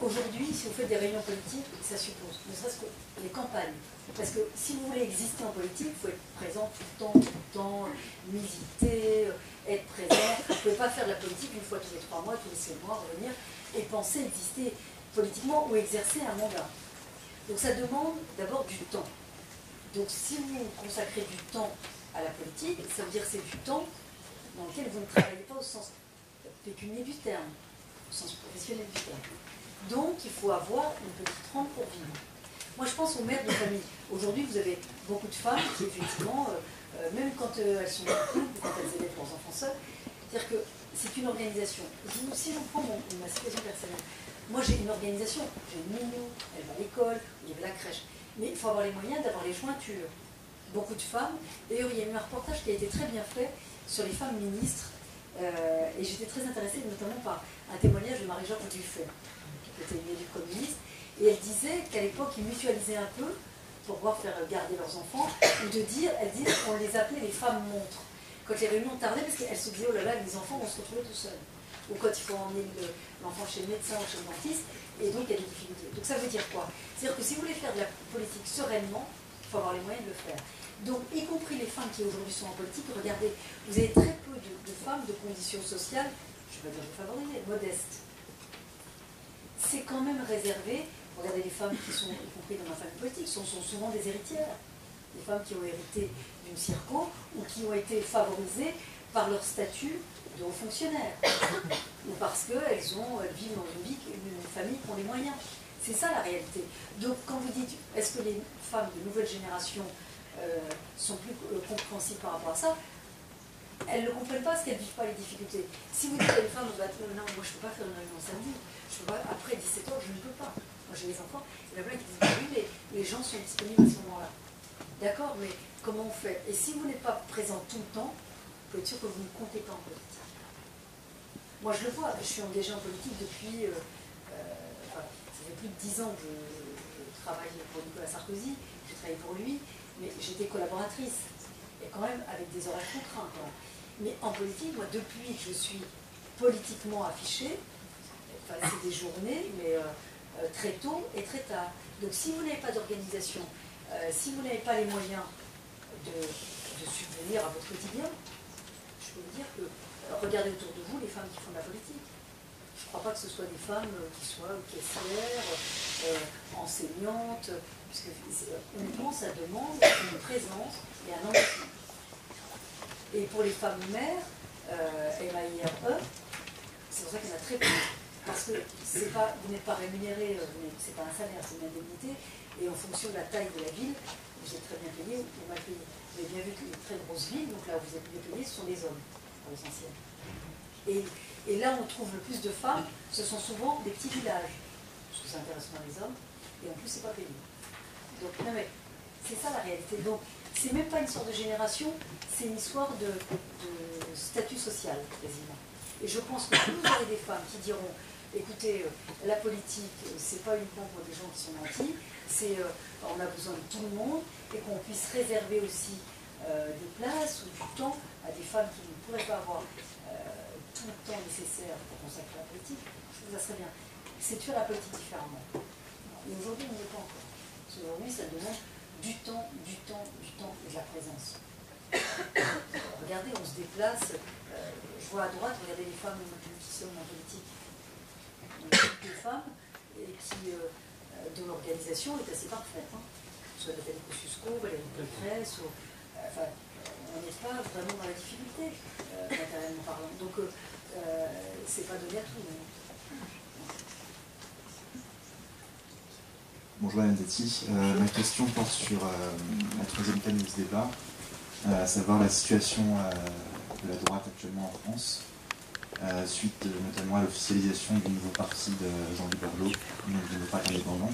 Aujourd'hui, si vous faites des réunions politiques, ça suppose, ne serait-ce que les campagnes. Parce que si vous voulez exister en politique, il faut être présent tout le temps, militer, être présent. Vous ne pouvez pas faire de la politique une fois tous les 3 mois, tous les 6 mois, revenir et penser exister politiquement ou exercer un mandat. Donc ça demande d'abord du temps. Donc si vous consacrez du temps à la politique, ça veut dire que c'est du temps dans lequel vous ne travaillez pas au sens pécunier du terme, au sens professionnel du terme. Donc il faut avoir une petite rente pour vivre. Moi je pense aux mères de famille. Aujourd'hui vous avez beaucoup de femmes qui effectivement, même quand elles sont en couple, quand elles élèvent leurs enfants seuls, c'est-à-dire que c'est une organisation. Si je prends ma situation personnelle, moi j'ai une organisation, j'ai une nounou, elle va à l'école, il y avait la crèche. Mais il faut avoir les moyens d'avoir les jointures. Beaucoup de femmes. D'ailleurs, il y a eu un reportage qui a été très bien fait sur les femmes ministres. Et j'étais très intéressée notamment par un témoignage de Marie-Georges Dufay, qui était une élue communiste. Et elle disait qu'à l'époque, ils mutualisaient un peu pour pouvoir faire garder leurs enfants, ou de dire, elle dit qu'on les appelait les femmes montres. Quand les réunions tardaient, parce qu'elles se disaient, oh là là, les enfants vont se retrouver tout seuls. Ou quand il faut emmener l'enfant chez le médecin ou chez le dentiste, et donc il y a des difficultés. Donc ça veut dire quoi? C'est-à-dire que si vous voulez faire de la politique sereinement, il faut avoir les moyens de le faire. Donc, y compris les femmes qui aujourd'hui sont en politique, regardez, vous avez très peu de femmes de conditions sociales, je ne vais pas dire défavorisées, modestes. C'est quand même réservé, regardez les femmes qui sont, y compris dans ma famille politique, sont souvent des héritières. Des femmes qui ont hérité d'une circo ou qui ont été favorisées par leur statut de haut fonctionnaire. Ou parce qu'elles vivent dans une famille qui ont les moyens. C'est ça la réalité. Donc quand vous dites, est-ce que les femmes de nouvelle génération sont plus compréhensibles par rapport à ça, elles ne comprennent pas parce qu'elles ne vivent pas les difficultés. Si vous dites à une femme, non, moi je ne peux pas faire une réunion samedi, je peux pas, après 17 ans, je ne peux pas. Moi j'ai les enfants, il y en a plein qui disent, oui, mais les gens sont disponibles à ce moment-là. D'accord, mais comment on fait? Et si vous n'êtes pas présent tout le temps, vous pouvez être sûr que vous ne comptez pas en politique. Moi je le vois, je suis engagée en politique depuis, ça fait plus de 10 ans que je travaille pour Nicolas Sarkozy, j'ai travaillé pour lui, mais j'étais collaboratrice, et quand même avec des horaires contraints. Mais en politique, moi, depuis que je suis politiquement affichée, enfin, c'est des journées, mais très tôt et très tard. Donc si vous n'avez pas d'organisation, si vous n'avez pas les moyens de subvenir à votre quotidien, je peux vous dire que, regardez autour de vous les femmes qui font de la politique. Je ne crois pas que ce soit des femmes qui soient caissières, enseignantes, parce que honnêtement, ça demande une présence et un engagement. Et pour les femmes mères, MAIRE, c'est pour ça qu'il y en a très peu. Parce que vous n'êtes pas rémunéré, c'est pas un salaire, c'est une indemnité, et en fonction de la taille de la ville, vous êtes très bien payé ou mal payé. Vous avez bien vu que les très grosses villes, donc là où vous êtes bien payé, ce sont les hommes, pour l'essentiel. Et là où on trouve le plus de femmes, ce sont souvent des petits villages, parce que ça intéresse moins les hommes, et en plus c'est pas payé. Donc non mais c'est ça la réalité. Donc c'est même pas une sorte de génération, c'est une histoire de statut social quasiment. Et je pense que plus vous aurez des femmes qui diront, écoutez, la politique, c'est pas uniquement pour des gens qui sont nantis, on a besoin de tout le monde, et qu'on puisse réserver aussi des places ou du temps à des femmes qui ne pourraient pas avoir tout le temps nécessaire pour consacrer à la politique, je trouve que ça serait bien. C'est de faire la politique différemment. Et aujourd'hui, on n'y est pas encore. Parce qu'aujourd'hui, ça demande du temps et de la présence. Regardez, on se déplace, je vois à droite, regardez les femmes qui sont en politique. Donc, des femmes et qui, dont l'organisation est assez parfaite. Soit Nathalie Kosciusko, Valérie Pécresse, enfin, on n'est pas vraiment dans la difficulté, matériellement parlant. Donc, c'est pas donné à tout le monde. Bonjour Madame Dati, ma question porte sur la troisième thème de ce débat, à savoir la situation de la droite actuellement en France, suite notamment à l'officialisation du nouveau parti de Jean-Louis Borloo, du nouveau parti indépendant.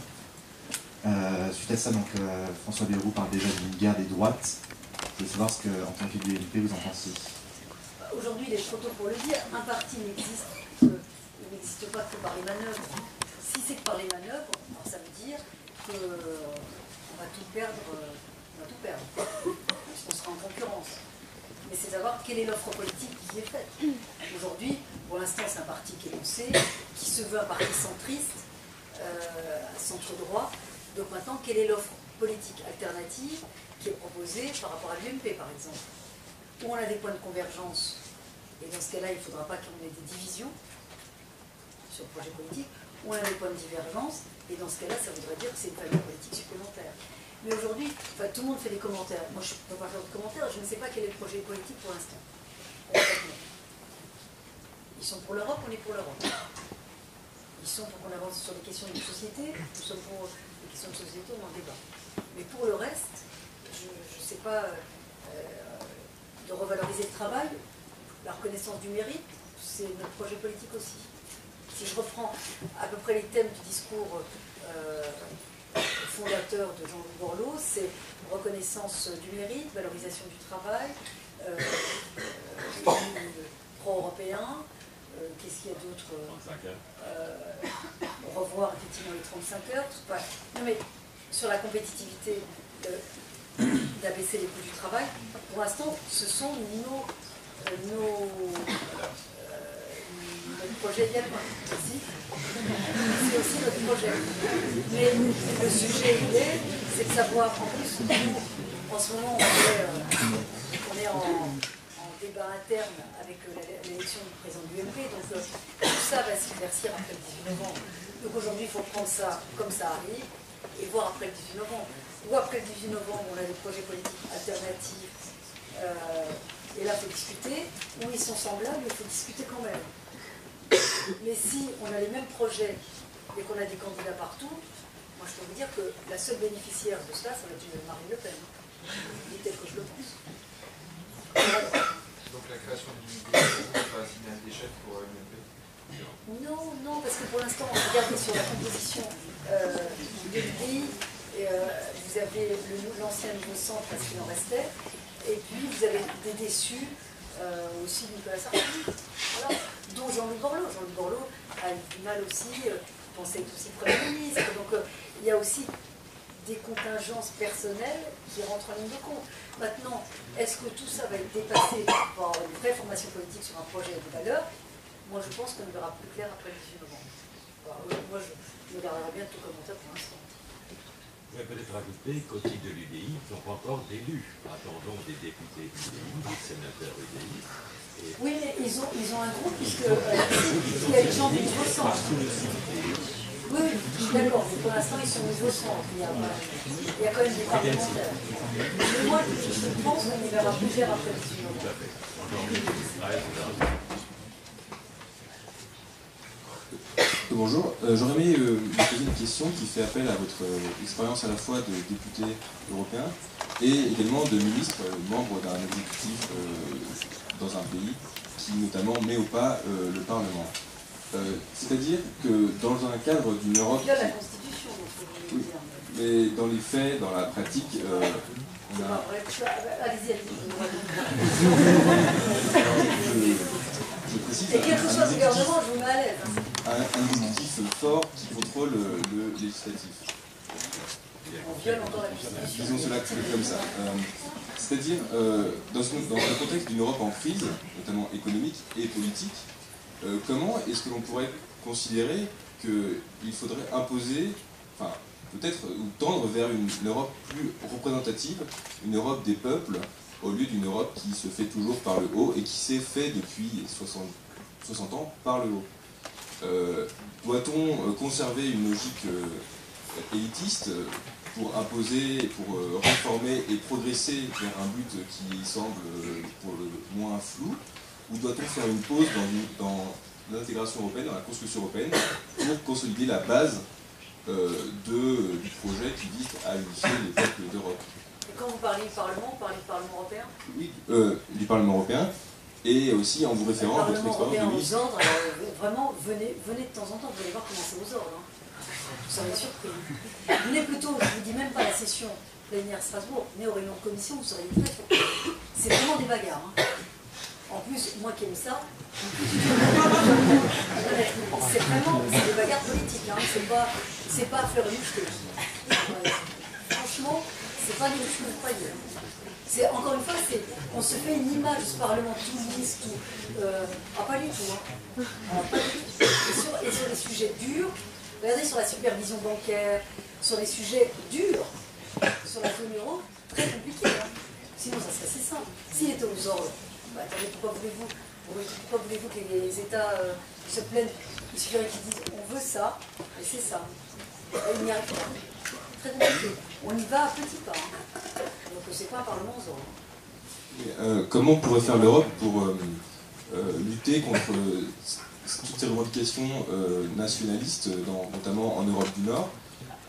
Suite à ça, donc, François Bayrou parle déjà d'une guerre des droites. Je veux savoir ce que, en tant qu'élu LP, vous en pensez. Aujourd'hui, il est trop tôt pour le dire. Un parti n'existe pas que par les manœuvres. Si c'est que par les manœuvres, alors ça veut dire qu'on va tout perdre, parce qu'on sera en concurrence. Mais c'est savoir quelle est l'offre politique qui est faite. Aujourd'hui, pour l'instant, c'est un parti qui est lancé, qui se veut un parti centriste, centre-droit. Donc maintenant, quelle est l'offre politique alternative qui est proposée par rapport à l'UMP, par exemple, où on a des points de convergence, et dans ce cas-là, il ne faudra pas qu'on ait des divisions sur le projet politique, où on a des points de divergence, et dans ce cas-là, ça voudrait dire que c'est une famille politique supplémentaire. Mais aujourd'hui, enfin, tout le monde fait des commentaires. Moi, je ne peux pas faire de commentaires, je ne sais pas quel est le projet politique pour l'instant. Ils sont pour l'Europe, on est pour l'Europe. Ils sont pour qu'on avance sur des questions de société, nous sommes pour des questions de société, on en débat. Mais pour le reste, je ne sais pas, de revaloriser le travail, la reconnaissance du mérite, c'est notre projet politique aussi. Si je reprends à peu près les thèmes du discours fondateur de Jean-Louis Borloo, c'est reconnaissance du mérite, valorisation du travail, pro-européen, qu'est-ce qu'il y a d'autre, revoir effectivement les 35 heures. Ouais. Non mais sur la compétitivité, d'abaisser les coûts du travail, pour l'instant ce sont nos projets également. C'est aussi notre projet. Mais le sujet c'est de savoir, en plus, en ce moment on est en débat interne avec l'élection du président de l'UMP, donc tout ça va s'éclaircir après le 18 novembre. Donc aujourd'hui il faut prendre ça comme ça arrive et voir après le 18 novembre. Ou après le 18 novembre on a des projets politiques alternatifs et là il faut discuter, ou ils sont semblables, il faut discuter quand même. Mais si on a les mêmes projets et qu'on a des candidats partout, moi je peux vous dire que la seule bénéficiaire de cela, ça va être Marine Le Pen. C'est tel que je le pense. Donc la création d'une idée, c'est pas un signal d'échec pour l'UMP? Non, non, parce que pour l'instant, regardez sur la composition de l'UDI, vous avez l'ancien nouveau centre parce qu'il en restait, et puis vous avez des déçus aussi Nicolas Sarkozy, voilà, dont Jean-Louis Borloo. Jean-Louis Borloo a eu du mal aussi, pensait être aussi Premier ministre, donc il y a aussi des contingences personnelles qui rentrent en ligne de compte. Maintenant, est-ce que tout ça va être dépassé par une vraie formation politique sur un projet de valeur? Moi, je pense qu'on verra plus clair après le 18 novembre. Alors, moi, je garderai bien tout commentaire pour l'instant. Je vais peut-être rajouter qu'au titre de l'UDI, ils ne sont pas encore d'élus. Attendons des députés UDI, des sénateurs UDI. Oui, mais ils ont un groupe, puisque il y a des gens du nouveau centre. Oui, je suis d'accord, mais pour l'instant, ils sont au nouveau centre. Il y a quand même des parlementaires. Mais moi, je pense qu'on y verra plus clair après le 18 novembre. Tout à fait. Bonjour, j'aurais aimé vous poser une question qui fait appel à votre expérience à la fois de député européen et également de ministre, membre d'un exécutif dans un pays qui notamment met au pas le Parlement. C'est-à-dire que dans un cadre d'une Europe... Il y a la Constitution, donc oui, mais dans les faits, dans la pratique, on a... Allez-y. Je précise, et quel que soit le gouvernement, je vous mets à l'aise. Un exécutif fort qui contrôle le législatif. On viole encore la Constitution. Disons cela comme ça. C'est-à-dire, dans le contexte d'une Europe en crise, notamment économique et politique, comment est-ce que l'on pourrait considérer qu'il faudrait imposer, enfin, peut-être, ou tendre vers une Europe plus représentative, une Europe des peuples, au lieu d'une Europe qui se fait toujours par le haut et qui s'est fait depuis 60 ans par le haut. Doit-on conserver une logique élitiste pour imposer, pour réformer et progresser vers un but qui semble pour le moins flou, ou doit-on faire une pause dans l'intégration européenne, dans la construction européenne, pour consolider la base du projet qui vise à unifier les peuples d'Europe? Et quand vous parlez du Parlement, vous parlez du Parlement européen? Oui, du Parlement européen, et aussi en vous référant à votre expérience de ministre. Aux ordres, vraiment, venez de temps en temps, vous allez voir comment c'est aux ordres. Hein. Vous serez surpris. Venez plutôt, je ne vous dis même pas la session plénière Strasbourg, venez aux réunions de commission, vous serez très surpris. C'est vraiment des bagarres. Hein. En plus, moi qui aime ça, c'est vraiment des bagarres politiques. Hein. C'est pas à fleur et moucheté. Franchement, c'est pas des choses que vous croyez. Encore une fois, on se fait une image de ce Parlement tout lisse, tout. Pas du tout. Hein. Pas du tout. Et sur les sujets durs, regardez sur la supervision bancaire, sur les sujets durs, sur la zone euro, très compliqué. Hein. Sinon, ça serait assez simple. S'il était aux ordres, attendez, pourquoi voulez-vous que les États se plaignent? Il suffirait qu'ils disent on veut ça, et c'est ça. Il n'y arrive pas. très compliqué. On y va à petits pas. Donc c'est pas un parlement aux ordres. Comment pourrait faire l'Europe pour lutter contre toutes ces revendications nationalistes, notamment en Europe du Nord,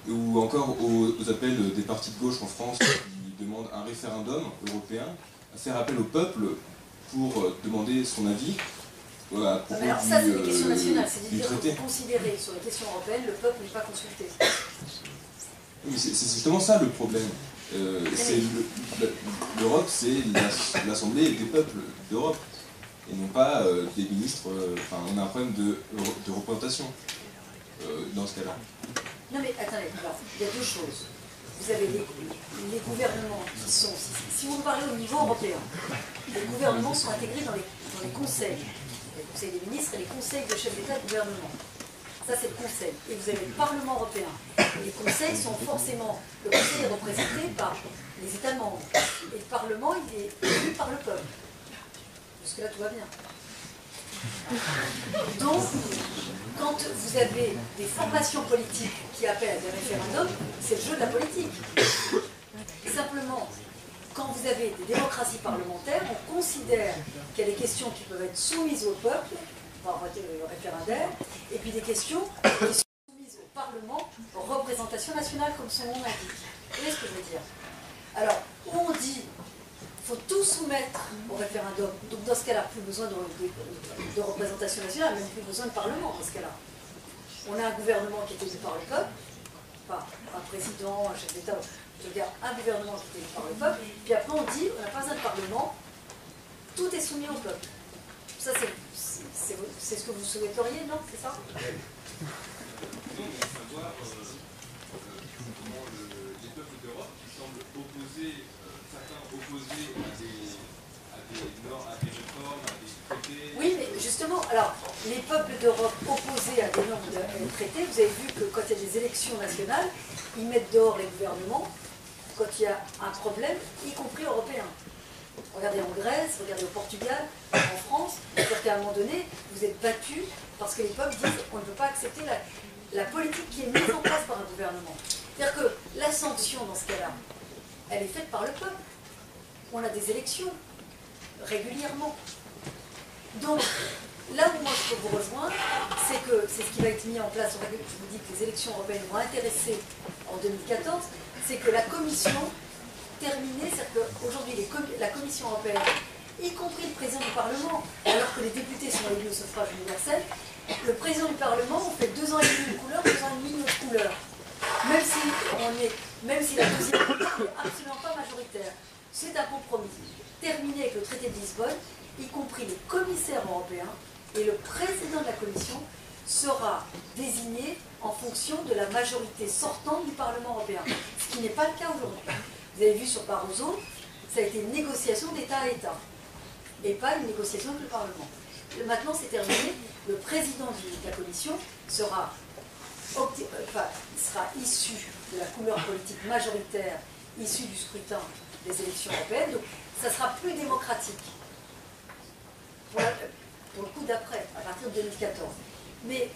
ou encore aux appels des partis de gauche en France qui demandent un référendum européen, à faire appel au peuple pour demander son avis à propos alors ça, c'est des questions nationales. du C'est-à-dire traité. que vous considérez sur les questions européennes, le peuple n'est pas consulté. Oui, c'est justement ça le problème. L'Europe, c'est l'Assemblée des peuples d'Europe, et non pas des ministres. Enfin, on a un problème de représentation dans ce cas-là. Non mais attendez, alors, il y a deux choses. Vous avez les gouvernements qui sont, si vous me parlez au niveau européen, les gouvernements sont intégrés dans les conseils. Les conseils des ministres et les conseils de chefs d'État et de gouvernement. Ça, c'est le Conseil. Et vous avez le Parlement européen. Les conseils sont forcément... Le Conseil est représenté par les États membres. Et le Parlement, il est élu par le peuple. Jusque-là, tout va bien. Donc, quand vous avez des formations politiques qui appellent à des référendums, c'est le jeu de la politique. Simplement, quand vous avez des démocraties parlementaires, on considère qu'il y a des questions qui peuvent être soumises au peuple, par référendaire, et puis des questions qui sont soumises au Parlement, aux représentations nationales, comme son nom l'indique. Vous voyez ce que je veux dire? Alors, où on dit il faut tout soumettre au référendum, donc dans ce cas-là, plus besoin de représentation nationale, même plus besoin de Parlement dans ce cas-là. On a un gouvernement qui est élu par le peuple, pas un président, un chef d'État, je veux dire un gouvernement qui est élu par le peuple, puis après on dit on n'a pas besoin de Parlement, tout est soumis au peuple. Ça, c'est ce que vous souhaiteriez, non? C'est ça? Donc, savoir comment les peuples d'Europe qui semblent opposés, certains opposés à des réformes, à des traités. Oui, mais justement, alors, les peuples d'Europe opposés à des normes de traités, vous avez vu que quand il y a des élections nationales, ils mettent dehors les gouvernements quand il y a un problème, y compris européen. Regardez en Grèce, regardez au Portugal, en France, c'est-à-dire qu'à un moment donné, vous êtes battus parce que les peuples disent on ne peut pas accepter la politique qui est mise en place par un gouvernement. C'est-à-dire que la sanction, dans ce cas-là, elle est faite par le peuple. On a des élections régulièrement. Donc, là où moi je peux vous rejoindre, c'est que c'est ce qui va être mis en place. Je vous dis que les élections européennes vont intéresser en 2014, c'est que la Commission terminée, c'est-à-dire qu'aujourd'hui la Commission européenne, y compris le président du Parlement, alors que les députés sont élus au suffrage universel, le président du Parlement, on fait 2 ans et demi une couleur, 2 ans et demi une autre couleur. Même si la deuxième couleur n'est absolument pas majoritaire. C'est un compromis. Terminé avec le traité de Lisbonne, y compris les commissaires européens et le président de la Commission sera désigné en fonction de la majorité sortante du Parlement européen, ce qui n'est pas le cas aujourd'hui. Vous avez vu sur Barroso, ça a été une négociation d'État à État, et pas une négociation avec le Parlement. Maintenant, c'est terminé. Le président de la Commission sera issu de la couleur politique majoritaire, issu du scrutin des élections européennes, donc ça sera plus démocratique pour le coup d'après, à partir de 2014. Mais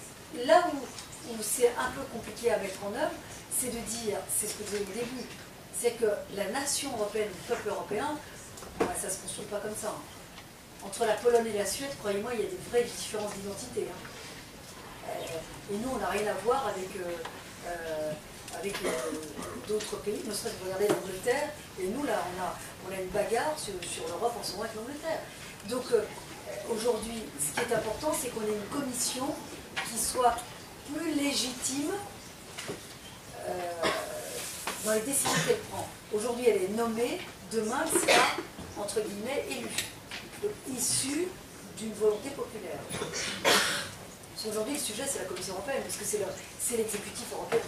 là où c'est un peu compliqué à mettre en œuvre, c'est de dire, c'est ce que je disais au début, c'est que la nation européenne, le peuple européen, ça ne se construit pas comme ça. Entre la Pologne et la Suède, croyez-moi, il y a des vraies différences d'identité. Et nous, on n'a rien à voir avec d'autres pays, ne serait-ce que regarder l'Angleterre, et nous, là, on a une bagarre sur l'Europe en ce moment avec l'Angleterre. Donc, aujourd'hui, ce qui est important, c'est qu'on ait une commission qui soit plus légitime dans les décisions qu'elle prend. Aujourd'hui, elle est nommée, demain, elle sera, entre guillemets, élue, issue d'une volonté populaire. Aujourd'hui, le sujet, c'est la Commission européenne, parce que c'est l'exécutif européen.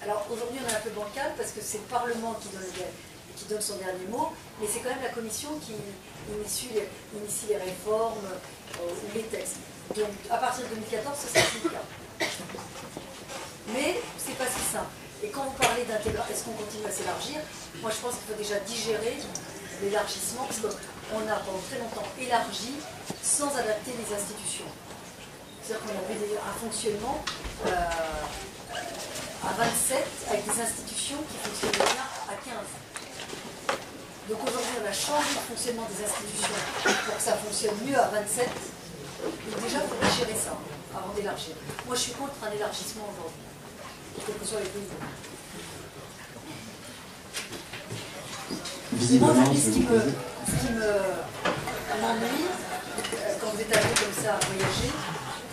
Alors, aujourd'hui, on est un peu bancal, parce que c'est le Parlement qui donne son dernier mot, mais c'est quand même la Commission qui initie les réformes ou les textes. Donc, à partir de 2014, ce sera plus le cas. Mais c'est pas si simple. Et quand vous parlez d'intégration, est-ce qu'on continue à s'élargir? Moi, je pense qu'il faut déjà digérer l'élargissement, parce qu'on a pendant très longtemps élargi sans adapter les institutions. C'est-à-dire qu'on avait un fonctionnement à 27 avec des institutions qui fonctionnent bien à 15. Donc aujourd'hui, on a changé le fonctionnement des institutions pour que ça fonctionne mieux à 27. Donc déjà, il faudrait gérer ça avant d'élargir. Moi, je suis contre un élargissement aujourd'hui, quels que soient les pays. Visiblement, Moi, ce qui m'ennuie, quand vous êtes arrivé comme ça à voyager,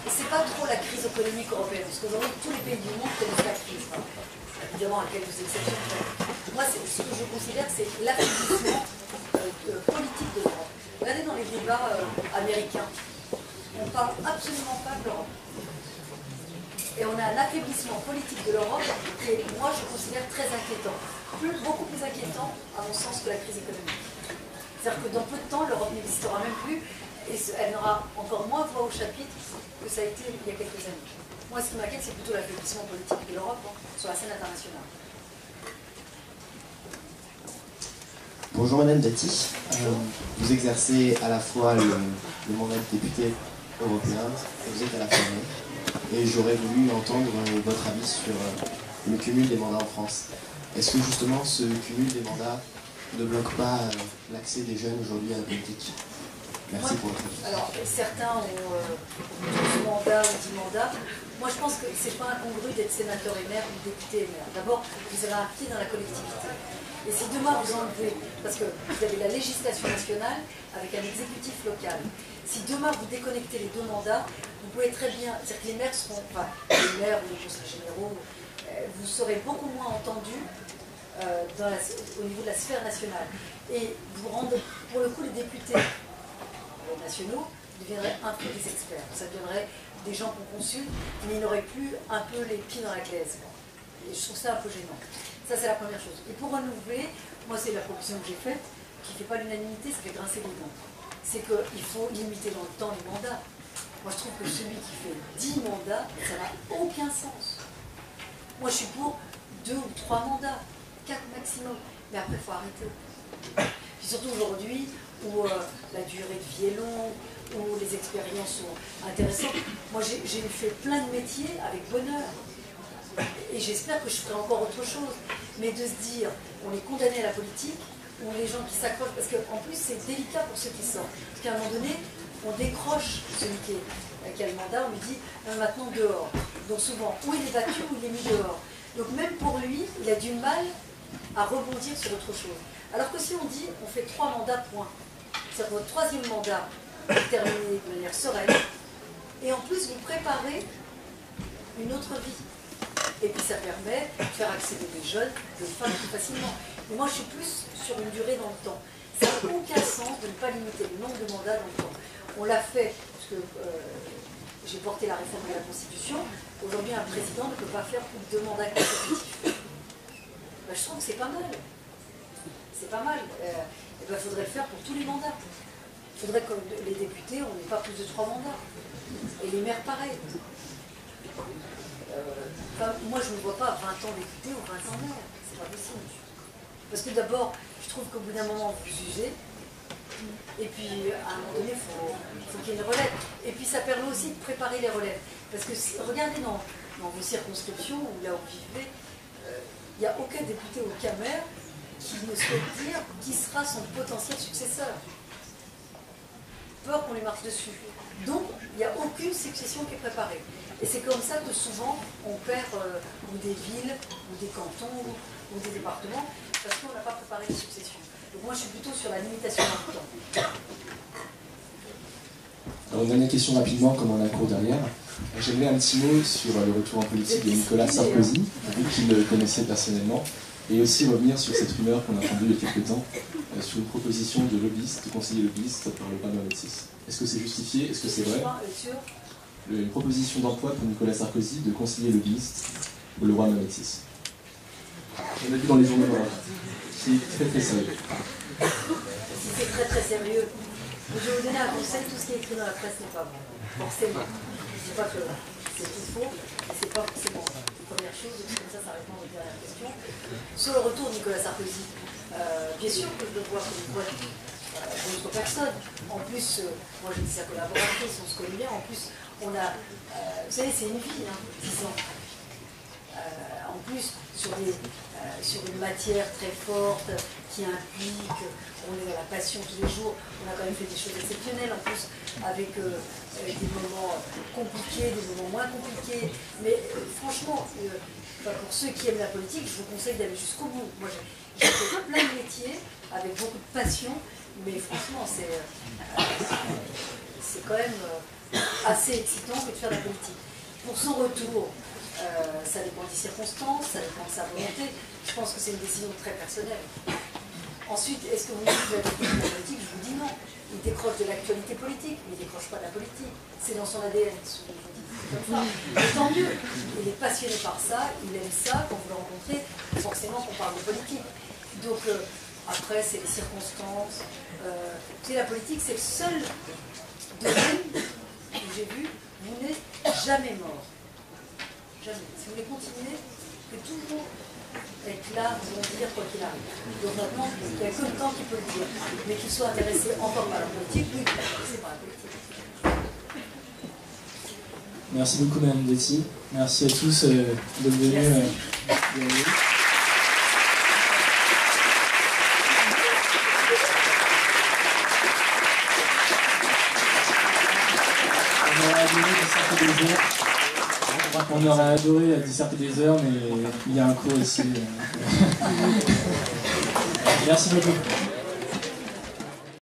c'est pas trop la crise économique européenne, parce qu'aujourd'hui, tous les pays du monde connaissent la crise. Hein. Évidemment, à quelques exceptions. Moi, ce que je considère, c'est l'affaiblissement politique de l'Europe. Regardez dans les débats américains, on ne parle absolument pas de l'Europe. Et on a un affaiblissement politique de l'Europe qui est, moi, je considère très inquiétant. Beaucoup plus inquiétant, à mon sens, que la crise économique. C'est-à-dire que dans peu de temps, l'Europe n'existera même plus et elle n'aura encore moins voix au chapitre que ça a été il y a quelques années. Moi, ce qui m'inquiète, c'est plutôt l'affaiblissement politique de l'Europe sur la scène internationale. Bonjour Madame Dati. Vous exercez à la fois le mandat de député européen et vous êtes à la fois maire. Et j'aurais voulu entendre votre avis sur le cumul des mandats en France. Est-ce que justement ce cumul des mandats ne bloque pas l'accès des jeunes aujourd'hui à la politique? Merci pour votre avis. Alors, certains ont 12 mandats ou 10 mandats. Moi, je pense que ce n'est pas incongru d'être sénateur et maire ou député et maire. D'abord, vous avez un pied dans la collectivité. Et si demain vous enlevez, parce que vous avez la législation nationale avec un exécutif local, si demain vous déconnectez les deux mandats, vous pouvez très bien, c'est-à-dire que les maires seront, enfin, les maires ou les conseillers généraux, vous serez beaucoup moins entendus au niveau de la sphère nationale. Et vous rendez, pour le coup, les députés nationaux deviendraient un peu des experts. Ça deviendrait des gens qu'on consulte, mais ils n'auraient plus un peu les pieds dans la glaise. Et je trouve ça un peu gênant. Ça, c'est la première chose. Et pour renouveler, moi, c'est la proposition que j'ai faite, qui ne fait pas l'unanimité, ça fait grincer les dents. C'est qu'il faut limiter dans le temps les mandats. Moi, je trouve que celui qui fait 10 mandats, ça n'a aucun sens. Moi, je suis pour 2 ou 3 mandats, 4 maximum. Mais après, il faut arrêter. Puis surtout aujourd'hui, où la durée de vie est longue, où les expériences sont intéressantes. Moi, j'ai fait plein de métiers avec bonheur. Et j'espère que je ferai encore autre chose. Mais de se dire, on est condamné à la politique, ou les gens qui s'accrochent, parce qu'en plus, c'est délicat pour ceux qui sortent. Parce qu'à un moment donné, on décroche celui qui a le mandat, on lui dit, maintenant dehors. Donc souvent, ou il est battu, ou il est mis dehors. Donc même pour lui, il a du mal à rebondir sur autre chose. Alors que si on dit, on fait 3 mandats, point. C'est-à-dire que votre 3e mandat est terminé de manière sereine, et en plus, vous préparez une autre vie. Et puis ça permet de faire accéder des jeunes, des femmes plus facilement. Mais moi, je suis plus sur une durée dans le temps. Ça n'a aucun sens de ne pas limiter le nombre de mandats dans le temps. On l'a fait, parce que j'ai porté la réforme de la Constitution. Aujourd'hui, un président ne peut pas faire plus de 2 mandats consécutifs. Ben, je trouve que c'est pas mal. C'est pas mal. Il faudrait le faire pour tous les mandats. Il faudrait que les députés, on n'ait pas plus de 3 mandats. Et les maires, pareil. Moi, je ne vois pas 20 ans député ou 20 ans maire. C'est pas possible. Parce que d'abord, je trouve qu'au bout d'un moment, vous jugez. Et puis, à un moment donné, il faut qu'il y ait une relève. Et puis, ça permet aussi de préparer les relèves. Parce que regardez dans vos circonscriptions, ou là où vous vivez, il n'y a aucun député ou aucun maire qui ne souhaite dire qui sera son potentiel successeur. Peur qu'on lui marche dessus. Donc, il n'y a aucune succession qui est préparée. Et c'est comme ça que souvent, on perd ou des villes, ou des cantons, ou des départements, parce qu'on n'a pas préparé les successions. Donc moi, je suis plutôt sur la limitation dans le temps. Alors, une dernière question rapidement, comme on a un cours derrière. J'aimerais un petit mot sur le retour en politique de Nicolas Sarkozy, vu qu'il le connaissait personnellement, et aussi revenir sur cette rumeur qu'on a entendue il y a quelques temps, sur une proposition de lobbyiste, de conseiller lobbyiste par le roi Mohamed VI. Est-ce que c'est justifié? Est-ce que c'est vrai? Une proposition d'emploi pour Nicolas Sarkozy de conseiller lobbyiste pour le roi Mohamed VI. On a vu dans les journaux, c'est très très sérieux. C'est très très sérieux. Je vais vous donner un conseil, tout ce qui est écrit dans la presse n'est pas bon. Forcément. Je ne dis pas que c'est tout faux, mais c'est pas forcément la première chose, donc comme ça répond à votre dernière question. Sur le retour de Nicolas Sarkozy, bien sûr que je le vois comme une bonne d'autres personnes. En plus, moi j'ai dit sa collaboratrice, on se connaît bien. En plus, on a. Vous savez, c'est une vie, 10 ans. En plus sur une matière très forte qui implique, on est dans la passion tous les jours, on a quand même fait des choses exceptionnelles en plus, avec des moments compliqués, des moments moins compliqués. Mais franchement, pour ceux qui aiment la politique, je vous conseille d'aller jusqu'au bout. Moi, j'ai fait plein de métiers avec beaucoup de passion, mais franchement, c'est quand même assez excitant que de faire de la politique. Pour son retour, ça dépend des circonstances, ça dépend de sa volonté. Je pense que c'est une décision très personnelle. Ensuite, est-ce que vous dites que vous avez fait de la politique? Je vous dis non. Il décroche de l'actualité politique, mais il ne décroche pas de la politique. C'est dans son ADN, c'est comme ça. Mais tant mieux. Il est passionné par ça, il aime ça. Quand vous le rencontrez, forcément qu'on parle de politique. Donc, après, c'est les circonstances. Tu sais, la politique, c'est le seul domaine que j'ai vu, vous n'êtes jamais mort. Jamais. Si vous voulez continuer, vous pouvez toujours être là, vous dire quoi qu'il arrive. Donc maintenant, il n'y a que le temps qui peut le dire. Mais qu'il soit intéressé encore par la politique, oui, il est intéressé par la politique. Merci beaucoup, Madame Betty. Merci à tous de venir. On aurait adoré disserter des heures, mais il y a un cours ici. Merci beaucoup.